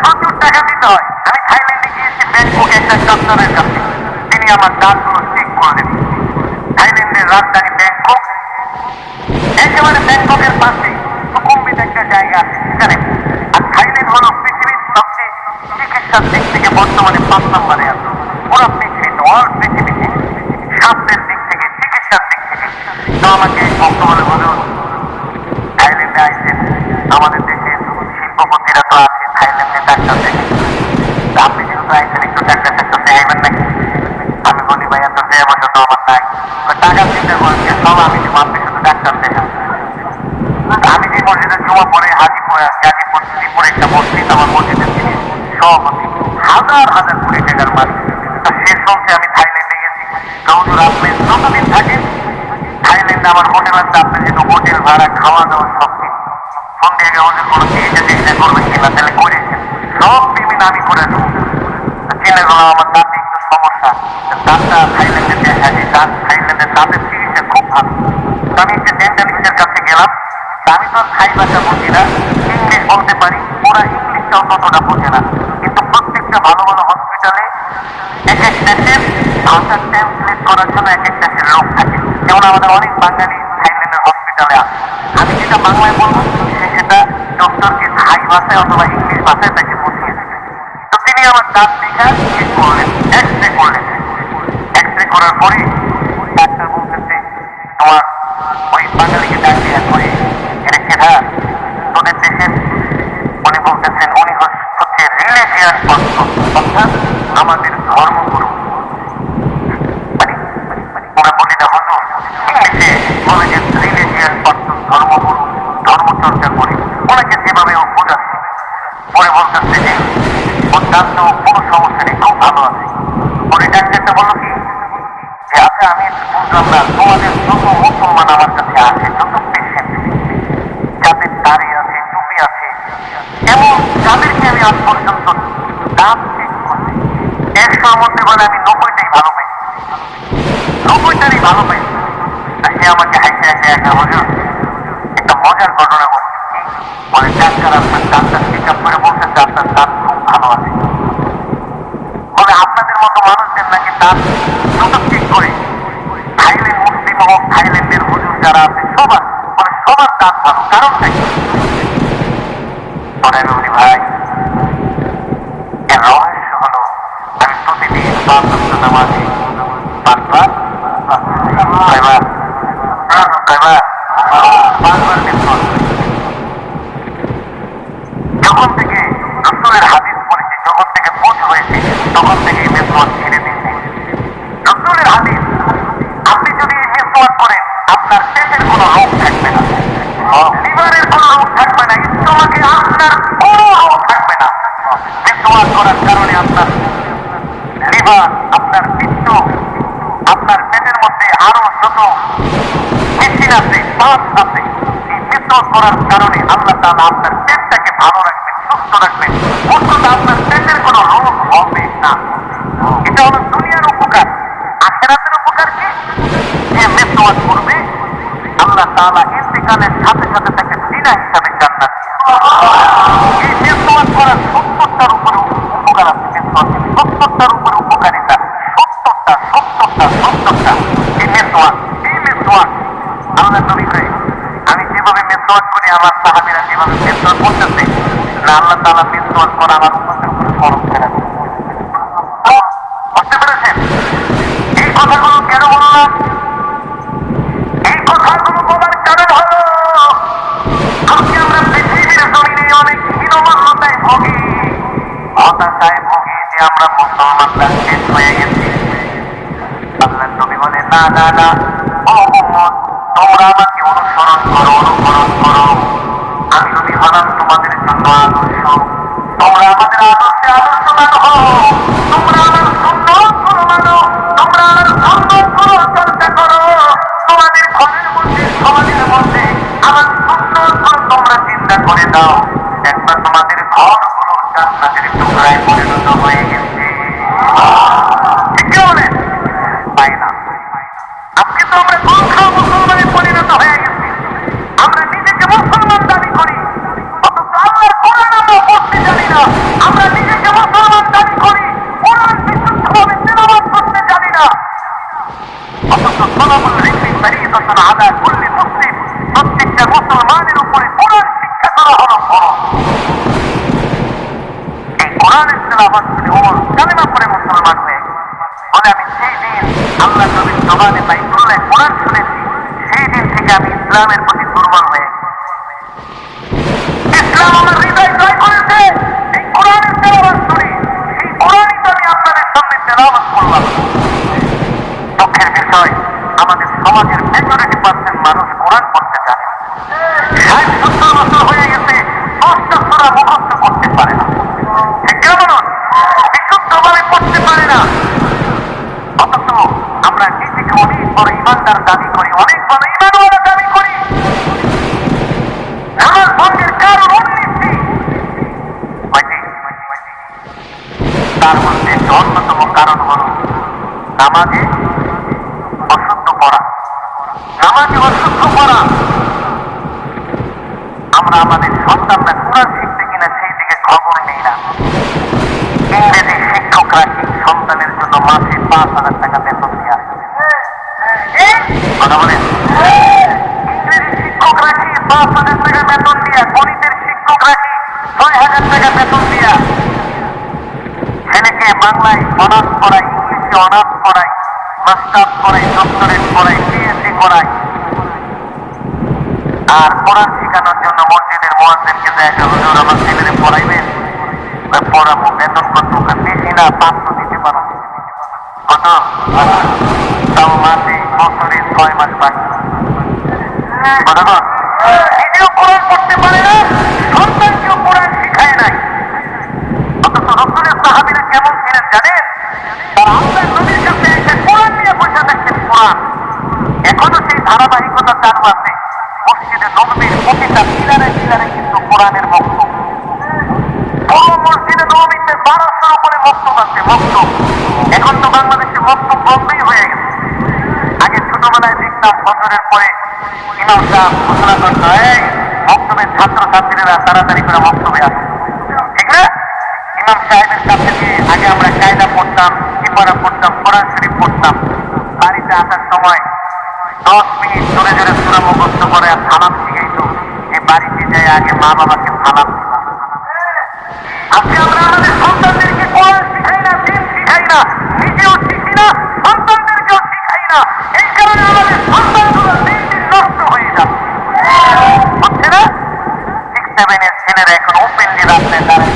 প্রচুর টাকা দিতে হয়। আমি থাইল্যান্ডে গিয়েছি ব্যাংককে একটা ডাক্তারের কাছে, তিনি আমার দাঁতগুলো চেক করলেন। থাইল্যান্ডের রাজধানী ব্যাংকক, একেবারে ব্যাংককের পাশে সুকুম্বিত একটা জায়গা আছে সেখানে। আর থাইল্যান্ড হলো পৃথিবীর সবচেয়ে চিকিৎসার দিক থেকে বর্তমানে 5 নম্বরে আছে। পুরো পৃথিবীতে, অল পৃথিবীতে স্বাস্থ্যের দিক থেকে, চিকিৎসার দিক থেকে। তো আমাকে বর্তমানে বলুন, থাইল্যান্ডে আইসেন, আমাদের দেশের শিল্পপতিরা তো আছে থাইল্যান্ডে ডাক্তার দেখে, আপনি যেহেতু আইসেন একটু ডাক্তার টাক্তার দেখাবেন নাকি? আমি বলি ভাই এত দেয়া বসে তো আমার নাই, টাকা চিন্তা করছি সব আমি দিব, আপনি শুধু ডাক্তার দেখান। আমি যে মসজিদে জমা পড়ে গাজীপুর শ্রীপুরে একটা মসজিদ, আমার মসজিদের তিনি সভাপতি, হাজার হাজার কোটি টাকার মালিক। তো সে শুনছে আমি থাইল্যান্ডে গেছি। হুজুর আপনি যতদিন থাকেন থাইল্যান্ডে আমার হোটেল আছে, আপনি যেহেতু হোটেল ভাড়া, খাওয়া দাওয়া সব কিছু ফোন দিয়ে হুজুর কোনো চিকিৎসা করবেন কিনা, তাহলে করেছেন সব পেমেন্ট আমি করে দেবো। চিন্তা করলাম আমার দাঁতে একটু সমস্যা, দাঁতটা থাইল্যান্ডে দেখাচ্ছি, থাইল্যান্ডের দাঁতের চিকিৎসা খুব ভালো। তো আমি একটা ডেন্টালিস্টের কাছে গেলাম। আমি তো থাই ভাষা বুঝি না, ইংলিশ বলতে পারি, ওরা ইংলিশটাও ততটা বোঝে না। কিন্তু প্রত্যেকটা ভালো ভালো হসপিটালে এক এক দেশের ভাষা ট্রান্সলেট করার জন্য এক এক দেশের লোক থাকে। যেমন আমাদের অনেক বাঙালি থাইল্যান্ডের হসপিটালে আছে। আমি যেটা বাংলায় বলবো সে সেটা ডক্টরকে থাই ভাষায় অথবা ইংলিশ ভাষায় তাকে বুঝিয়ে দেবে। তো তিনি আমার দাঁত দেখা চেক করলেন, এক্স রে করলেন। এক্স রে করার পরে ডাক্তার বলতেছে, তোমার ওই বাঙালিকে ডাক দিয়ে করে এটা কেধা তোদের দেশের, উনি বলতেছেন উনি হচ্ছে রিলিজিয়াস পার্সন, অর্থাৎ আমাদের ধর্মগুরু। ওরা বলি না হুজুর, ইংলিশে বলে যে রিলিজিয়াস পার্সন, ধর্মগুরু, ধর্মচর্চা করে, ওনাকে যেভাবে ও বোঝাচ্ছে। পরে বলতেছে যে ওর দাঁত তো পুরো সমস্যা নেই, খুব ভালো আছে। পরে ডাক্তারটা বললো কি যে আচ্ছা আমি বুঝলাম না, তোমাদের যত মুসলমান আমার কাছে আছে, যত পেশেন্ট যাদের দাড়ি আছে, টুপি আছে, এমন যাদেরকে আমি আজ পর্যন্ত দাঁত চেক করছি, 100-র মধ্যে বলে আমি 90টাই ভালো পাই, 90টারই ভালো পাই। সে আমাকে হাইতে হাইতে একটা হুজুর একটা মজার ঘটনা বলছে, মানে ডাক্তার আপনার দাঁতটা চেক আপ করে বলছেন যে আপনার দাঁত খুব ভালো আছে। বলে আপনাদের মতো মানুষদের নাকি দাঁত দ্রুত চেক করে, থাইল্যান্ড মুসলিম হোক, থাইল্যান্ডের হুজুর যারা আছে সবার, মানে সবার দাঁত ভালো, কারণটা কি? পরে আমি বলি ভাই এর রহস্য হলো আমি প্রতিদিন 5 ওয়াক্ত নামাজে 5বার যখন থেকে রাসূলের হাদিস পড়েছি, যখন থেকে বোঝ হয়েছে, তখন থেকে মেসওয়াক ছেড়ে দিয়েছি। রাসূলের হাদিস, আপনি যদি মেসওয়াক করেন আপনার পেটের কোনো রোগ থাকবে না, লিভারের কোনো রোগ থাকবে না, স্টমাকে আপনার কোনো রোগ থাকবে না। মেসওয়াক করার কারণে আপনার লিভার, আপনার পিত্ত, আপনার পেটের মধ্যে আরো যত মেশিন আছে, পাঁচ আছে, এই মেসওয়াক করার কারণে আল্লাহ তাআলা আপনার পেটটাকে ভালো রাখবেন, সুস্থ রাখবেন, অন্তত আপনার পেটের কোনো রোগ হবে না। এটা হলো দুনিয়ার উপকার। আখিরাতের উপকার কি? যে মেসওয়াক করবে আল্লাহ তাআলা ইন্তেকালের সাথে সাথে তাকে জিনা হিসাবে জান্নাত দিবেন। এই মেসওয়াক করার 70টার উপরে উপকার আছে। মেসওয়াকের 70টার উপরে উপকারিতা, 70টা এই মেসওয়াক আল্লাহ নবী করে আমি যেভাবে মেসওয়াক করি, আমার সাহাবীরা যেভাবে মেসওয়াক করতেছে, না আল্লাহ তাআলা মেসওয়াক করা আমার উম্মতের উপরে ফরজ করে দিয়েছেন। বুঝতে পেরেছেন? এই কথাগুলো কেন বললাম? এই কথাগুলো বলার কারণ হলো আজকে আমরা পৃথিবীর জমিনে অনেক হীনমন্যতায় ভুগি, হতাশায় ভুগি যে আমরা মুসলমানরা শেষ হয়ে গেছি। আল্লাহ নবী বলে না না না, ও উম্মত তোমরা আমাকে অনুসরণ করো, অনুকরণ করো, আমি নবী হলাম তোমাদের জন্য আদর্শ, তোমরা আমাদের আদর্শে আদর্শবান হও, তোমরা আমার সুন্নতগুলো মানো, তোমরা আমার সুন্নতগুলো চর্চা করো, তোমাদের ঘরের মধ্যে সমাজের মধ্যে আমার সুন্নতগুলো তোমরা চিন্তা করে দাও, একবার তোমাদের ঘরগুলো জান্নাতের টুকরায় পরিণত হয়ে গেছে। ঠিক কি বলেন? তাই না? আজকে তো আমরা গোর্খা মুসলমানে পরিণত হয়ে গেছি, আমরা নিজেকে মুসলমান দাবি করি, অথচ আল্লাহর কোরআন আমরা পড়তে জানি না। আমরা নিজেকে মুসলমান দাবি করি, কোরআন বিশুদ্ধভাবে তেলাওয়াত করতে জানি না, অথচ তলাবুল ইলমি ফরিদাতুন আলা কুল্লি মুসলিম, প্রত্যেকটা মুসলমানের উপরে কোরআন শিক্ষা করা হলো ফরজ। এই কোরআনের তেলাওয়াত করে ওমর কালেমা পড়ে মুসলমান হয়ে গেছে। বলে আমি সেই দিন আল্লাহ নবীর জবানে বাইতুল্লাহ কোরআন শুনেছি, সেই দিন থেকে আমি ইসলামের প্রতি দুর্বল হয়ে গেছি। ইসলাম আমার হৃদয় জয় করেছে এই কোরআনের তেলাওয়াত শুনে, সেই কোরআনই তো আমি আপনাদের সামনে তেলাওয়াত করলাম। দুঃখের বিষয় আমাদের সমাজের মেজরিটি% মানুষ কোরআন পড়তে জানে, 60-70 বছর হয়ে গেছে 10টা সূরা মুখস্থ করতে পারে না, ঠিক কেমন বিশুদ্ধভাবে পড়তে পারে না। অথচ আমরা নিজেকে অনেক বড় ইমানদার দাবি করি, অনেক বড় ইমানওয়ালা দাবি করি। নামাজ ভঙ্গের কারণ 19টি, তার মধ্যে অন্যতম কারণ হল নামাজে অশুদ্ধ পড়া। নামাজে অশুদ্ধ পড়া, আমরা আমাদের সন্তানরা কোরআন শিখতে কিনা সেই দিকে খবর নেই না। ইংরেজি শিক্ষকরা কি সন্তানের জন্য মাসে 5,000 টাকা বেতন দিয়ে আসে? কথা বলেন, ইংরেজি শিক্ষকরা কি 5,000 টাকা বেতন দিয়া, গণিতের শিক্ষকরা কি 6,000 টাকা বেতন দিয়া ছেলেকে বাংলায় অনার্স পড়ায়, ইংলিশে অনার্স পড়ায়, মাস্টার্স পড়ায়, ডক্টরেট পড়ায়, পিএইচডি পড়ায়, আর কোরআন শেখানোর জন্য মসজিদের মুয়াজ্জিনকে দেখা, হুজুর আমার ছেলেরে পড়াইবেন? পড়াবো, বেতন কত? বেশি না, 500 দিতে পারো। কত? তাও মাসে বছরে 6 মাস বাকি। নিজেও কোরআন পড়তে পারে না, সন্তানকেও কোরআন শিখায় নাই। অথচ রাসূলের সাহাবীরা কেমন ছিলেন চালু আছে। মসজিদে নববীর প্রতিটা পিলারে পিলারে কিন্তু কোরআনের বক্তব্য। পুরো মসজিদে নববীতে 1200-র উপরে বক্তব্য আছে, বক্তব্য। এখন তো বাংলাদেশে বক্তব্য বন্ধই হয়ে গেছে। আগে ছোটবেলায় দেখতাম বছরের পরে ইমাম সাহেব ঘোষণা করতো, এই বক্তব্যের ছাত্রছাত্রীরা তাড়াতাড়ি করে বক্তব্যে আসে, ঠিক না? ইমাম সাহেবের কাছে গিয়ে আগে আমরা কায়দা পড়তাম, সিপারা পড়তাম, কোরআন শরীফ পড়তাম। বাড়িতে আসার সময় 10 মিনিট জোরে জোরে সূরা মুখস্থ করে আর সালাম শিখাইতো যে বাড়িতে যাই আগে মা বাবাকে সালাম দিবা। আজকে আমরা আমাদের সন্তানদেরকে কোরআন শিখাই না, দিন শিখাই না, নিজেও শিখি না, সন্তানদেরকেও শিখাই না। এই কারণে আমাদের সন্তানগুলো দিন দিন নষ্ট হয়ে যাচ্ছে, হচ্ছে না? 6-7-এর ছেলেরা এখন ওপেনলি রাস্তায় দাঁড়ায়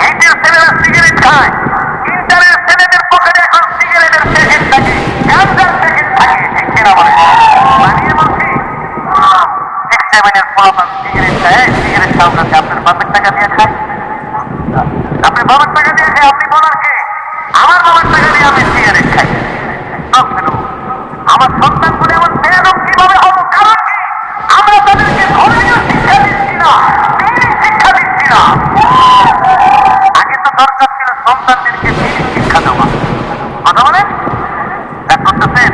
এইটের ছেলেরা সিগারেট খায়, ইন্টারের ছেলেদের পকেটে এখন সিগারেটের প্যাকেট থাকে, গাঁজার প্যাকেট থাকে, ঠিক কিনা বলে? মানিয়ে বলছি 6-7-এর পোলাপান সিগারেট খায়, সিগারেট খাওয়ার কাছে আপনার বাপের টাকা দিয়ে খায়, আপনার বাবার টাকা দিয়ে খায়, আপনি বলার কে? আমার বাবার টাকা দিয়ে আমি সিগারেট খাই। আমার সন্তানগুলো এমন বেয়াদব কিভাবে হবো? কারণ কি? আমরা তাদেরকে ধর্মীয় শিক্ষা দিচ্ছি না, দিনী শিক্ষা দিচ্ছি না। আগে তো দরকার ছিল সন্তানদেরকে দিনী শিক্ষা দেওয়া, কথা বলেন? করতেছেন?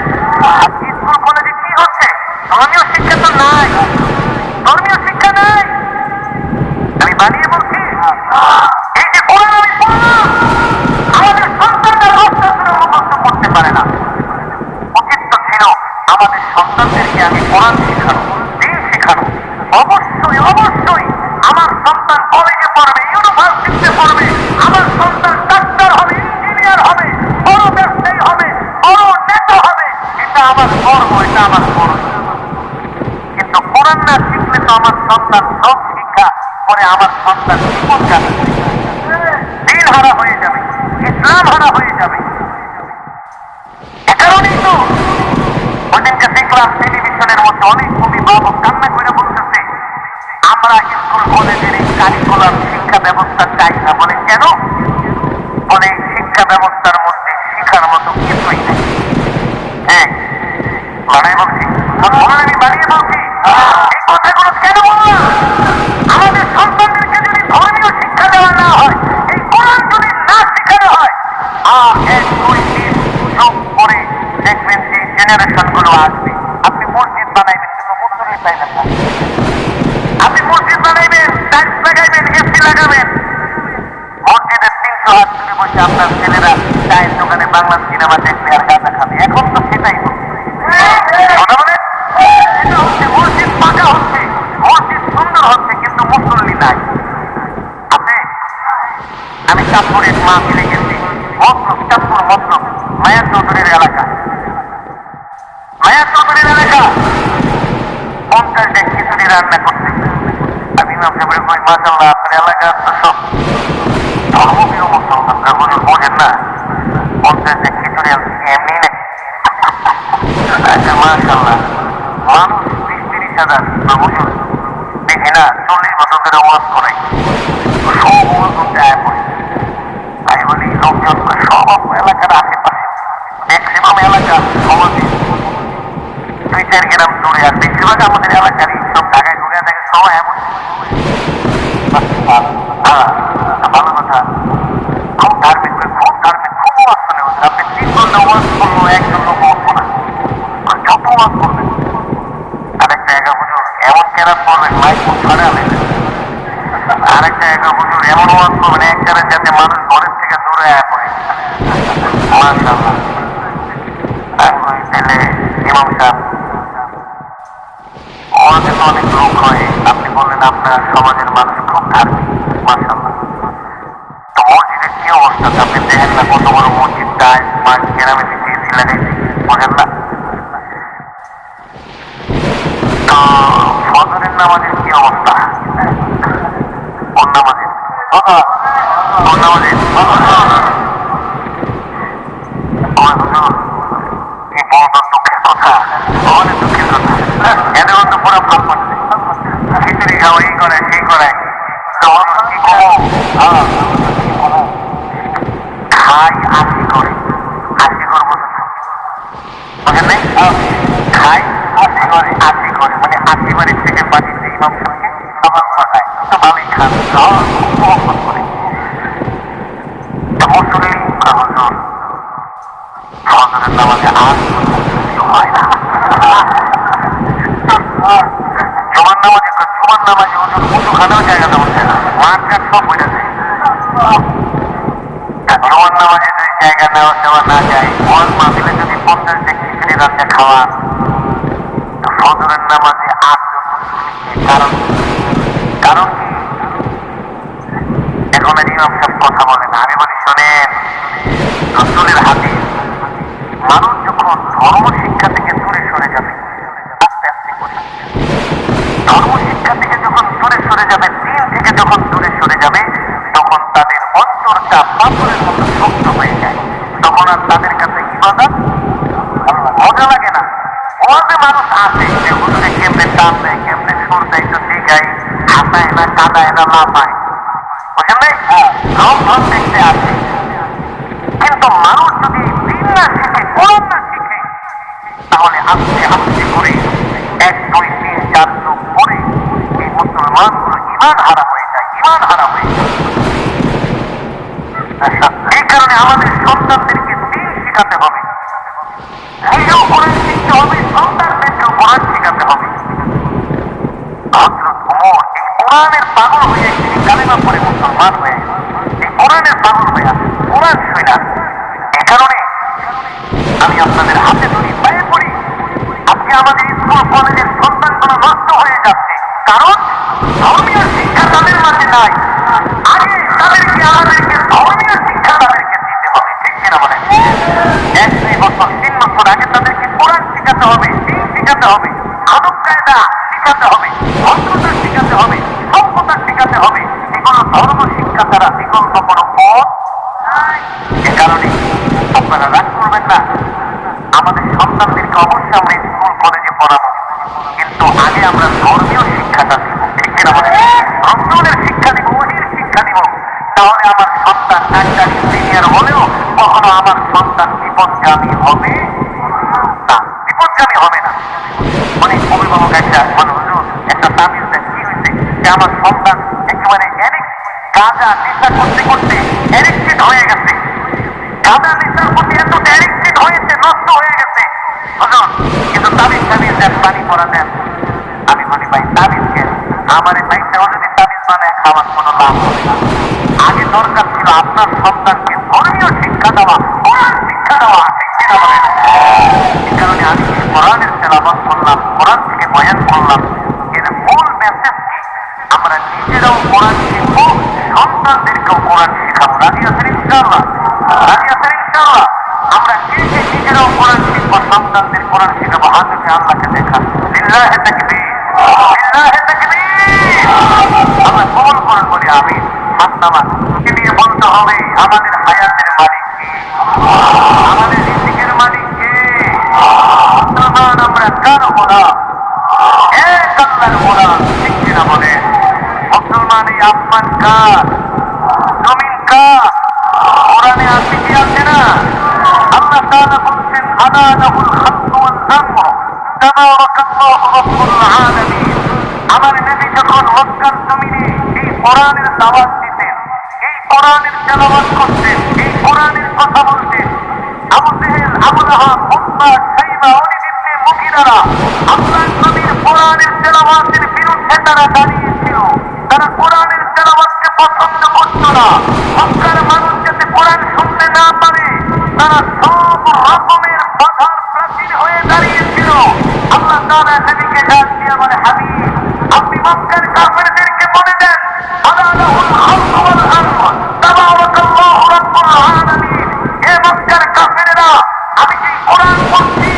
স্কুল কলেজে কি হচ্ছে? ধর্মীয় শিক্ষা তো নাই, ধর্মীয় শিক্ষা নাই। আমি বানিয়ে বলছি, এই যে কোরআন আমি পড়লাম, আমাদের সন্তানরা রাস্তাগুলো মুখস্থ করতে পারে না। উচিত তো ছিল আমাদের সন্তানদেরকে আমি কোরআন শেখানো, দিন শেখানো। অবশ্যই অবশ্যই আমার সন্তান কলেজে পড়বে, ইউনিভার্সিটিতে পড়বে, আমার সন্তান ডাক্তার হবে, ইঞ্জিনিয়ার হবে, বড় ব্যবসায়ী হবে, বড় নেতা হবে, এটা আমার গর্ব, এটা আমার গর্ব। কিন্তু কোরআন না শিখলে তো আমার সন্তান সব শিক্ষা পরে আমার সন্তান জীবন যাবে, দিন হারা হয়ে যাবে, ইসলাম হারা হয়ে যাবে। এ কারণেই তো ওদিনকে দেখলাম টেলিভিশনের মধ্যে অনেক অভিভাবক কান্না করে বলতেছে, আমরা স্কুল কলেজের এই কারিকুলাম শিক্ষা ব্যবস্থা চাই না। বলে কেন? বলে এই শিক্ষা ব্যবস্থার মধ্যে শিখার মতো কিছুই নেই। হ্যাঁ, বানাই বলছি, আমি বানিয়ে বলছি, এই কথাগুলো কেন বললাম? আমাদের সন্তানদেরকে যদি ধর্মীয় শিক্ষা দেওয়া না হয়, এই কোরআন যদি না শেখানো হয়, 1-2-3 যোগ করে দেখবেন যে জেনারেশন গুলো আসবে। আপনি মসজিদ বানাইবেন কিন্তু মুসলিম পাইবেন না, আপনি মসজিদ বানাইবেন, টাইলস লাগাইবেন, এসি লাগাবেন, মসজিদের 300 হাত ধরে বসে আপনার ছেলেরা চায়ের দোকানে বাংলা সিনেমা দেখবে আর গাঁজা খাবে। এখন তো সেটাই হচ্ছে, কথা বলেন? এটা হচ্ছে, মসজিদ পাকা হচ্ছে, মসজিদ সুন্দর হচ্ছে, কিন্তু মুসল্লি নাই। আছে? আমি চাঁদপুরের মাহফিলে গেছি, মতলব চাঁদপুর মতলব মায়া চৌধুরীর এলাকা, মায়া চৌধুরীর এলাকা 50 ডেক খিচুড়ি রান্না করছে। আমি ভাবছি মাশাআল্লাহ, আপনার এলাকার তো সব ধর্মপ্রিয় মুসলমানরা, হুজুর বোঝেন না, 50 ডেক খিচুড়ি এমনি নাকি? আচ্ছা মাশাআল্লাহ, মানুষ 20-30 হাজার। হুজুর দেখি না 40 বছর ধরে ওয়াজ করে, সব ওয়াজ হচ্ছে আয় পড়ে। আমি বলি লোকজন সব এলাকার আশেপাশে, ম্যাক্সিমাম এলাকা সমাজে 2-4 গ্রাম দূরে, আর বেশিরভাগ আমাদের এলাকারই সব ঢাকায় ঢুকে থাকে, সবাই এমন। ভালো কথা, খুব ধার্মিক, খুব ধার্মিক, খুব ওয়াজ শুনে। আপনি 3 ঘন্টা ওয়াজ করলো, একজন লোক বলবো না, যত ওয়াজ করবেন। আরেকটা একা হুজুর এমন কেরাত করবেন, মাইক ছাড়া নেবেন। আরেকটা একা হুজুর এমন ওয়াজ করবেন এক কারে, যাতে মানুষ ঘরের থেকে দূরে আয়া পড়ে। মাশাআল্লাহ। তাহলে ইমাম সাহেব, ওয়াজে তো অনেক লোক হয়, আপনি বললেন আপনার সমাজের মানুষ খুব ধার্মিক, মাশাআল্লাহ। তো মসজিদের কি অবস্থা? আপনি দেখেন না কত বড় মসজিদ, টাইলস মাঠ গ্রামে দিকে এসি লাগাইছে, বোঝেন না? তো ফজরের নামাজের কি অবস্থা? কোন নামাজের? কোন নামাজের? কি বলতো, দুঃখের কথা, অনেক দুঃখের কথা। এদের মধ্যে পুরো ফাল করছে, খিচুড়ি খাওয়া, এই করে সেই করে, কি করবো? খাই 80 করে, 80 করবো, বুঝেন নাই? খাই খান সব মোহাম্মদ করে মুসলিম হুজুর ফজরের নামাজে আজ হয় না। জুমার নামাজে হুজুর উঁচু খানেও জায়গা দেওয়া যায় না, মাঠ ঘাট সব বইটা যায়। জুমার নামাজে যদি জায়গা দেওয়া না যায়, ওয়াজ মাহফিলে যদি 50 যে খিচুড়ি রান্না খাওয়ান, তো ফজরের নামাজে 8 জন মুসলিমকে কারণ কারণ কি? এখন আর ইমাম সাহেব কথা বলে না, আমি বলি শোনেন, রাসূলের হাদিস, মানুষ যখন ধর্ম শিক্ষা থেকে দূরে সরে যাবে, আস্তে আস্তে করে ধর্ম শিক্ষা থেকে যখন দূরে সরে যাবে, দিন থেকে যখন দূরে সরে যাবে, তখন তাদের অন্তরটা পাথরের মতো শক্ত হয়ে যায়। তখন আর তাদের কাছে ইবাদত মজা লাগে না। ওয়াজে মানুষ আসে যে হুজুরে কেমনে টান দেয়, কেমনে সুর দেয়, তো শিখাই, হাসায় না, কাঁদায় না, লাফায়, বুঝেন নাই? রং দেখতে আসে। কিন্তু মানুষ যদি দিন না শিখে, কোরআন না শিখে, তাহলে আস্তে আস্তে করে 1, 2, 3, 4 যুগ পরে এই মুসলমানগুলো ঈমান হারা হয়ে যায়, ঈমান হারা হয়ে যায়। এই কারণে আমাদের সন্তানদেরকে দিন শেখাতে হবে, নিজেও কোরআন শিখতে হবে, সন্তানদেরকেও কোরআন শেখাতে হবে। হযরত ওমর এই কোরআনের পাগল হয়ে তিনি কালেমা পড়ে মুসলমান হয়ে গেলেন, এই কোরআনের পাগল হয়ে কোরআন শুনা। এই কারণে আমি আপনাদের হাতে ধরি, পায়ে পড়ি, আজকে আমাদের স্কুল কলেজের সন্তানগুলো নষ্ট হয়ে যাচ্ছে, কারণ ধর্মীয় শিক্ষা তাদের মাঝে নাই। আগে আমাদেরকে ধর্মীয় শিক্ষা তাদেরকে দিতে হবে, ঠিক কিনা বলেন? 1, 2 বছর 3 বছর আগে তাদেরকে কোরআন শিখাতে হবে, দিন শিখাতে হবে, আদব কায়দা শিখাতে হবে, ভদ্রতা শিখাতে হবে, সভ্যতা শিখাতে হবে। এগুলো ধর্ম শিক্ষা দ্বারা বিকল্প কোনো পথ নাই। এ কারণে আপনারা রাগ করবেন না, আমাদের সন্তানদেরকে অবশ্যই আমরা স্কুল কলেজে পড়াবো, কিন্তু আগে আমরা ধর্মীয় শিক্ষাটা দিব, ঠিক কিনা বলেন? রাসূলের শিক্ষা দিব, ওহীর শিক্ষা দিব। তাহলে আমার সন্তান ডাক্তার ইঞ্জিনিয়ার হলেও কখনো আমার সন্তান বিপদগামী হবে না, বিপদগামী হবে না। অনেক অভিভাবক হুজুর একটা তাবিজ দেন, কি হয়েছে যে আমার সন্তান একেবারে গাঁজা নেশা করতে করতে অ্যাডিক্টেড হয়ে গেছে, গাঁজা নেশার প্রতি এত অ্যাডিক্টেড হয়েছে, নষ্ট হয়ে গেছে। হুজুর কিন্তু তাবিজ দেন, পানি পড়া দেন। আমি বলি ভাই তাবিজ কেন? আমার এই ভাইটাও যদি তাবিজ বানায় খাওয়ার কোনো লাভ হবে না। আগে দরকার ছিল আপনার সন্তানকে ধর্মীয় শিক্ষা দেওয়া, কোরআন শিক্ষা দেওয়া, ঠিক কিনা বলেন? এই কারণে আমি কোরআনের তেলাওয়াত করলাম, কোরআন থেকে বয়ান করলাম। এর মূল মেসেজ কি? আমরা নিজেরাও কোরআন শিখবো, সন্তানদেরকেও কোরআন শিখাবো। রাজি আছেন ইনশাআল্লাহ? রাজি আছেন ইনশাআল্লাহ? আমরা কে নিজেরাও কোরআন শিখবো, সন্তানদের কোরআন শিখাবো। হাত উঠে আল্লাহকে দেখা, লিল্লাহি তাকবীর, লিল্লাহি তাকবীর। আমরা কবুল করেন, বলি আমিন। হাত নামান দিয়ে বলতে হবে, আমাদের হায়াতের মালিক কে? আমাদের রিজিকের মালিক কে? মুসলমান আমরা কার গোলাম? এক আল্লাহর গোলাম, ঠিক কিনা বলেন? মুসলমান এই আসমান কার? জমিন কার? কোরআনে আছে কি আছে না? আল্লাহ তাআলা বলছেন, আলা লাহুল খালকু ওয়াল আমরু তাবারাকাল্লাহু রাব্বুল আলামিন। আমার নবী যখন মক্কার জমিনে এই কোরআনের দাওয়াত দিতেন, এই কোরআনের তেলাওয়াত করতেন, এই কোরআনের কথা বলতেন, আবু জেহেল, আবু লাহাব, উতবা, শাইবা, ওলীদ ইবনে মুগীরারা আল্লাহর নবীর কোরআনের তেলাওয়াতের বিরুদ্ধে তারা দাঁড়িয়েছিল। তারা কোরআনের তেলাওয়াতকে পছন্দ করত না। মক্কার মানুষ যাতে কোরআন শুনতে না পারে, তারা সব রকমের বাধার প্রাচীর হয়ে দাঁড়িয়েছিল। আল্লাহ তাআলা নবীকে ডাক দিয়ে বলে, হাবিব, আপনি মক্কার কাফেরদেরকে বলে দেন, আলা লাহুল খালকু ওয়াল আমর তাবারাকাল্লাহু রাব্বুল আলামিন। হে মক্কার কাফেররা, আমি যে কোরআন পড়ছি,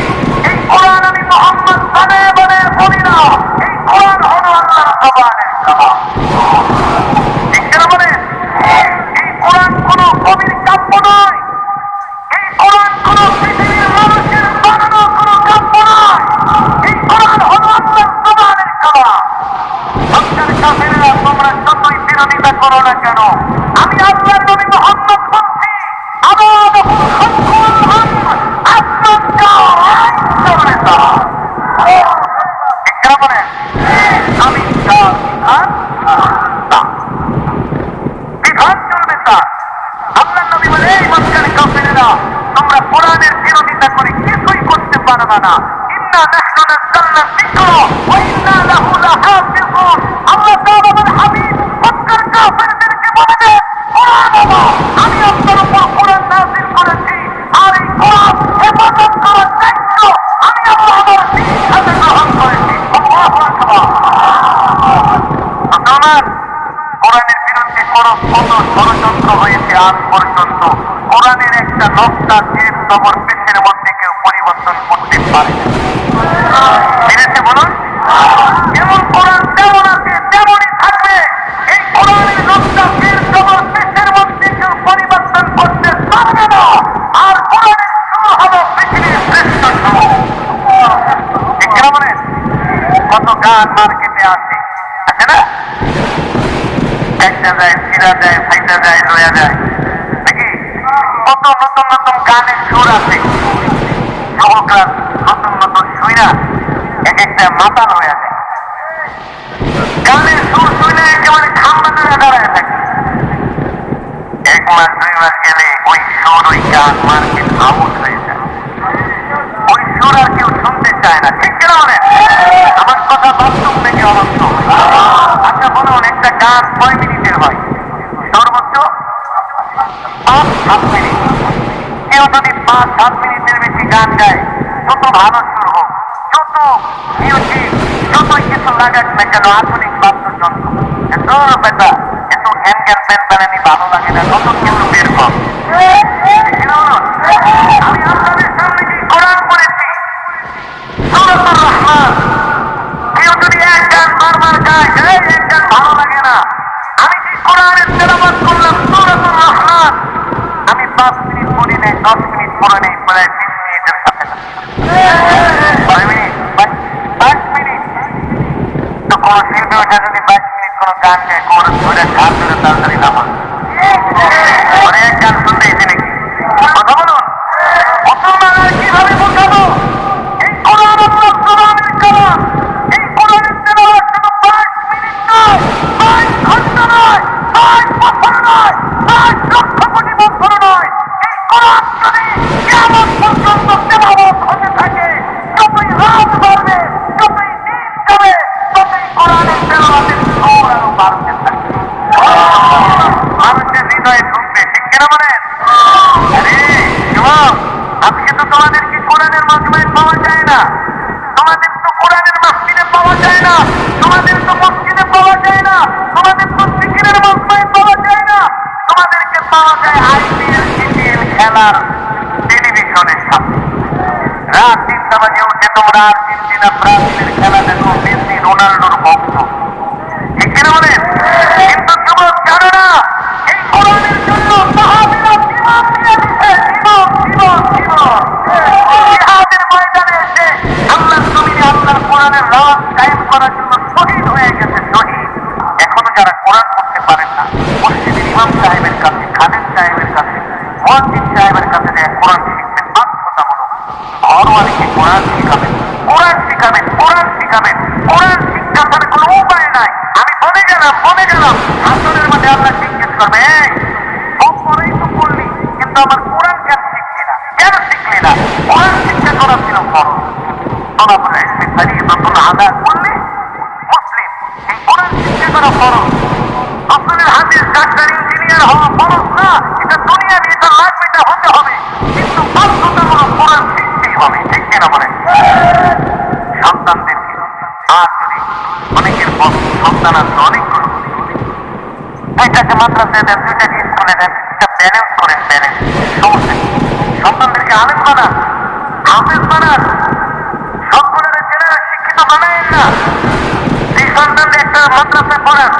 এই কোরআন আমি মুহাম্মদ বানায়ে বানায়ে বলি না, এই কোরআন হলো আল্লাহর জবানের কালাম। ঠিক কিনা বলেন? এই কোরআন কোনো কবির কাব্য নয়, এই কোরআন কোনো পৃথিবীর মানুষের বানানো কোনো কাব্য নয়, এই কোরআন হলো আল্লাহর জবানের কালাম। মক্কার কাফেররা তোমরা যতই বিরোধিতা করো না কেন, আমি আল্লাহর নবী মুহাম্মদ বলছি, আলা লাহুল খালকু ওয়াল আমর, আসমান কার চলে তারা। ঠিক কিনা বলেন? আমি কার? এই মক্কার কাফেরেরা, তোমরা কোরআনের বিরোধিতা করে কিছুই করতে পারবে না। ইন্না নাহনু নাযালনা যিকরা ওয়া ইন্না লাহু লাহাফিজুন। আল্লাহ তাআলা বলেন, হাবিব মক্কার কাফেরদেরকে বলে দেন, কোরআন হলো, আমি আপনার উপর কোরআন নাযিল করেছি, আর এই কোরআন হেফাজত করার দায়িত্ব আমি আল্লাহ আমার নিজ হাতে গ্রহণ করেছি। আল্লাহু আকবার। মুসলমান, কোরআনের বিরুদ্ধে কত ষড়যন্ত্র হয়েছে আজ পর্যন্ত। কোরআনের একটা নকশা জের জবর পেশের মধ্যে কেউ পরিবর্তন করতে পারে না। জেনেছে বলুন? যেমন কোরআন যেমন আছে তেমনই থাকবে। এই কোরআনের নকশা জের জবর পেশের মধ্যে কেউ পরিবর্তন করতে পারবে না। আর কোরআনের শুরু হলো পৃথিবীর শ্রেষ্ঠ শুরু। ঠিক কিনা বলেন? কত গান মার্কেটে আছে, আছে না? একটা যায়, ফিরা যায়, ফাইটা যায়, রয়া যায়, নাকি? কত নতুন নতুন গানের সুর আছে। যুবকরা নতুন নতুন শুইনা এক একটা মাতাল হয়ে যায়। গানের সুর শুনে একেবারে খাম্বা ধরে দাঁড়ায় থাকে। 1 মাস 2 মাস গেলে ওই সুর ওই গান মার্কেট আউট হয়ে যায়। ওই সুর আর কেউ শুনতে চায় না। ঠিক কিনা বলেন? আমার কথা বাস্তব নাকি অবাস্তব? আচ্ছা বলুন, একটা গান 6 মিনিটের হয়, সর্বোচ্চ 5-7 মিনিট। কেউ যদি 5-7 মিনিটের বেশি গান গায়, যত ভালো সুর হোক, যত মিউজিক, যতই কিছু লাগাক না কেন, আধুনিক বাদ্যযন্ত্র, এত বেটা এত জ্ঞান জ্ঞান পেন পেনানি ভালো লাগে না, নতুন কিছু বের কর। আমি আপনাদের সামনে কি কোরআন পড়েছি, সূরাতুর রহমান। কেউ যদি এক গান বারবার গায়, এক গান ভালো লাগে না, আমি কি কোরআনের তেলাওয়াত করলাম সূরাতুর রহমান, আমি 5 মিনিট পড়ি নাই, 10 মিনিট পড়ে নেই, প্রায় 20 মিনিটের সাথে 5 মিনিট, 5 মিনিট। তো কোন শিল্পী ওটা যদি 5 মিনিট কোন গান গায়, কোন ধরে ঘাট ধরে তাড়াতাড়ি নামা অনেক গান শুনতে এসে নাকি কথা বলুন। মুসলমান আর কিভাবে বোঝাবো এই কোরআন আল্লাহর কোরআনের কালাম? এই কোরআনের তেলাওয়াত শুধু 5 মিনিট নয়, 5 ঘন্টা নয়, 5 বছর নয়, 5 লক্ষ কোটি বছর নয়। এই কোরআন যদি কিয়ামত পর্যন্ত তেলাওয়াত হতে থাকে, যতই রাত বাড়বে, যতই দিন যাবে, ততই কোরআনের তেলাওয়াতের সুর আরো বাড়তে থাকবে, মানুষের হৃদয়ে ঢুকবে। ঠিক কিনা বলেন? আরে যুবক, আজকে তো তোমাদেরকে কোরআনের মাধ্যমে পাওয়া যায় না, তোমাদের তো কোরআনের মাহফিলে পাওয়া যায় না, তোমাদের তো মসজিদে পাওয়া যায় না, তোমাদের তো জিকিরের মাধ্যমে পাওয়া যায় না, তোমাদেরকে পাওয়া যায় আইপিএল জিপিএল খেলার টেলিভিশনের সাথে। রাত 3টা বাজে উঠে তোমরা আর্জেন্টিনা ব্রাজিলের খেলা দেখো, মেসি রোনাল্ডোর ভক্ত। ঠিক কিনা বলেন? কিন্তু যুবক জানে না, এই কোরআনের জন্য সাহাবীরা জীবন দিয়ে দিতে, জীবন জীবন জীবন জিহাদের ময়দানে এসে আল্লাহর জমিনে আল্লাহর কোরআনের রাজ কায়েম করার জন্য শহীদ হয়ে গেছে, শহীদ। এখনো যারা কোরআন পড়তে পারেন না, মসজিদের ইমাম সাহেবের কাছে, খাদেম সাহেবের কাছে, মুয়াজ্জিন সাহেবের কাছে যে কোরআন শিখবেন বাধ্যতামূলক। ঘরওয়ালিকে কোরআন শিখাবেন, কোরআন শিখাবেন, কোরআন শিখাবেন। কোরআন শিক্ষা ছাড়া কোনো উপায় নাই। আমি বলে গেলাম হাসরের মাঠে আল্লাহ জিজ্ঞেস করবে, এই পরেই তো পড়লি, কিন্তু আমার কোরআন কেন শিখলি না? কেন শিখলি না? কোরআন শিক্ষা করা ছিল ফরজ। তলাবুল ইলমি ফরিইদাতুন আলা কুল্লি মুসলিম। এই কোরআন শিক্ষা করা ফরজ। রাসূলের হাদিস ডাক্তার ইঞ্জিনিয়ার হওয়া ফরজ না, এটা দুনিয়ার, এটা লাগবে, এটা হতে হবে, কিন্তু বাধ্যতামূলক কোরআন শিখতেই হবে। ঠিক কিনা বলেন? সন্তানদেরকে আর যদি অনেকের সন্তান আছে অনেকগুলো, 2টাকে মাদ্রাসায় দেন, 2টাকে স্কুলে দেন, এটা ব্যালেন্স করেন, ব্যালেন্স। সমস্যা সন্তানদেরকে আলেম বানান, হাফেজ বানান, সবগুলোর ছেলেরা শিক্ষিত বানায়েন না। এই সন্তানদের একটা মাদ্রাসায় পড়ান,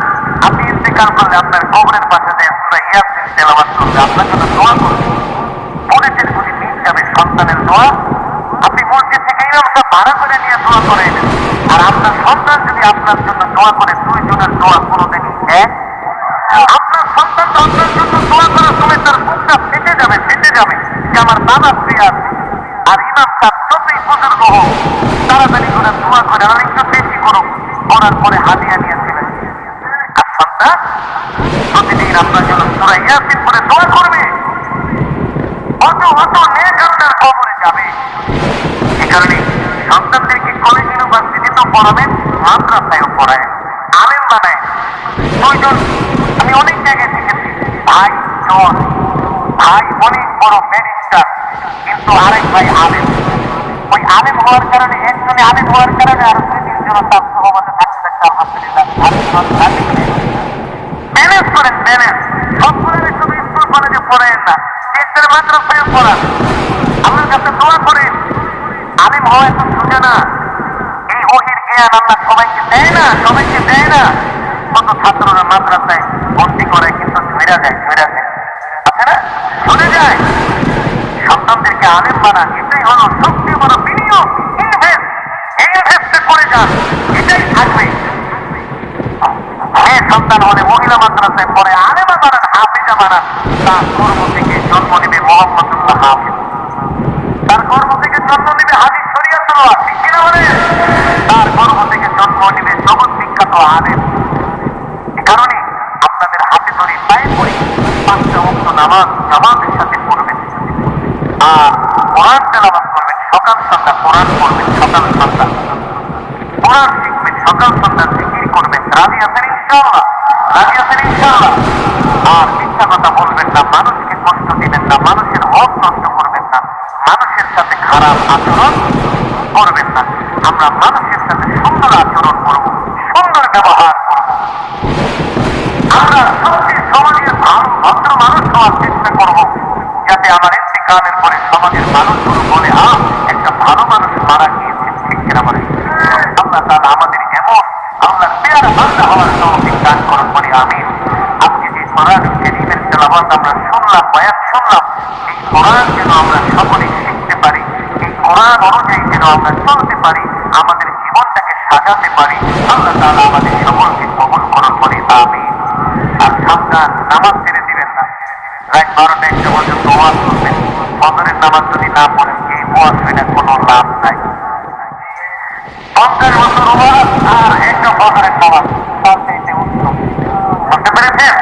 আপনি ইন্তেকাল করলে আপনার কবরের পাশে দেয় সূরা ইয়াসিন তেলাওয়াত করবে, আপনার জন্য দোয়া করবে, পড়েছেন বুঝি মিস যাবে সন্তানের দোয়া। আপনি মসজিদ থেকে ইমামটা ভাড়া করে নিয়ে দোয়া করেন, আর আপনার সন্তান যদি আপনার জন্য দোয়া করে, 2 জনের দোয়া কোনোদিনই এক। আপনার সন্তান তো আপনার জন্য দোয়া করার সময় তার বুকটা ফেটে যাবে, ফেটে যাবে যে আমার দাদা শুয়ে আছে। আর ইমাম সাহেব যতই বুজুর্গ হোক, তাড়াতাড়ি করে দোয়া করে, আর একটু বেশি করুক, করার পরে হাদিয়া নিয়েছিলেন। আর সন্তান প্রতিদিন আপনার জন্য সূরা ইয়াসিন পড়ে দোয়া করবে, অত নেকামদার কবরে যাবে। এ কারণে সন্তানদেরকে কলেজ ইউনিভার্সিটিতেও পড়াবেন, মাদ্রাসায়ও পড়ায়, আলেম বানায়। দুইজন আমি অনেক জায়গায় দেখেছি, ভাই জজ, ভাই অনেক বড় ব্যারিস্টার, কিন্তু আরেক ভাই আলেম। ওই আলেম হওয়ার কারণে, একজনে আলেম হওয়ার কারণে আরো দুই তিনজন তার সহমতে থাকতে থাকতে আলহামদুলিল্লাহ ম্যানেজ করেন, ম্যানেজ। সবগুলোর শুধু স্কুল কলেজে পড়েন না, একটা মাদ্রাসায় পড়ান। আমার কাছে দোয়া করেন, আলেম হওয়া এত সোজা না। এই ওহির জ্ঞান আল্লাহ সবাইকে দেয় না, সবাইকে দেয় না। কত ছাত্ররা মাদ্রাসায় ভর্তি করে কিন্তু ঝরে যায়, আছে না, ঝরে যায়। সন্তানদেরকে আলেম বানান, এটাই হলো সবচেয়ে বড় বিনিয়োগ। ইনভেস্ট করে যান, এটাই থাকবে। মেয়ে সন্তান হলে মহিলা মাদ্রাসায় পড়ে আলেমা বানান, হাফিজা বানান, তার কর্ম থেকে জন্ম নেবে মোহাম্মদুল্লাহ হাফিজ। তার কর্ম থেকে জন্ম নেবে হাদিস শরীয়তুল্লাহ, ঠিক কিনা বলে? তার কর্ম থেকে জন্ম নেবে জগৎ বিখ্যাত আলেম। এ কারণে আপনাদের হাতে ধরে পায়ে পড়ি, 5টা ওয়াক্ত নামাজ জামাতের সাথে পড়বেন, আর কোরআন তেলাওয়াত করবেন, সকাল সন্ধ্যা কোরআন পড়বেন, সকাল সন্ধ্যা কোরআন শিখবেন, সকাল সন্ধ্যা জিকির করবেন। রাজি আছেন ইনশাআল্লাহ? রাজি আছেন ইনশাআল্লাহ? আর মিথ্যা কথা বলবেন না, মানুষকে কষ্ট দিবেন না, মানুষের হক নষ্ট করবেন না, মানুষের সাথে খারাপ আচরণ করবেন না। আমরা মানুষের সাথে সুন্দর আচরণ করব, সুন্দর ব্যবহার করব। আমরা সবচেয়ে সমাজের ভালো ভদ্র মানুষ হওয়ার চেষ্টা করব, যাতে আমার ইন্তেকালের পরে সমাজের মানুষগুলো বলে, একটা ভালো মানুষ মারা গিয়েছে, ঠিক কিনা বলে? আল্লাহ তাআলা আমাদের এমন আল্লাহর পেয়ারা বান্দা হওয়ার তৌফিক দান করুন, বলি আমিন। আজকে যে কোরআন কারীমের তেলাওয়াত আমরা শুনলাম, বয়ান শুনলাম, এই কোরআন যেন আমরা সকলে শিখতে পারি, এই কোরআন অনুযায়ী যেন আমরা চলতে পারি, আমাদের জীবনটাকে সাজাতে পারি। আল্লাহ তাআলা আমাদের সকলকে কবুল করুন, বলি আমিন। আর সাবধান, নামাজ ছেড়ে দিবেন না। রাত 12টা 1টা পর্যন্ত ওয়াজ করবেন, ফজরের নামাজ যদি না পড়েন, এই ওয়াজ হইলে কোনো লাভ নাই। 50 বছর ওয়াজ আর একটা ফজরের নামাজ, তার চাইতে উত্তম। বুঝতে পেরেছেন?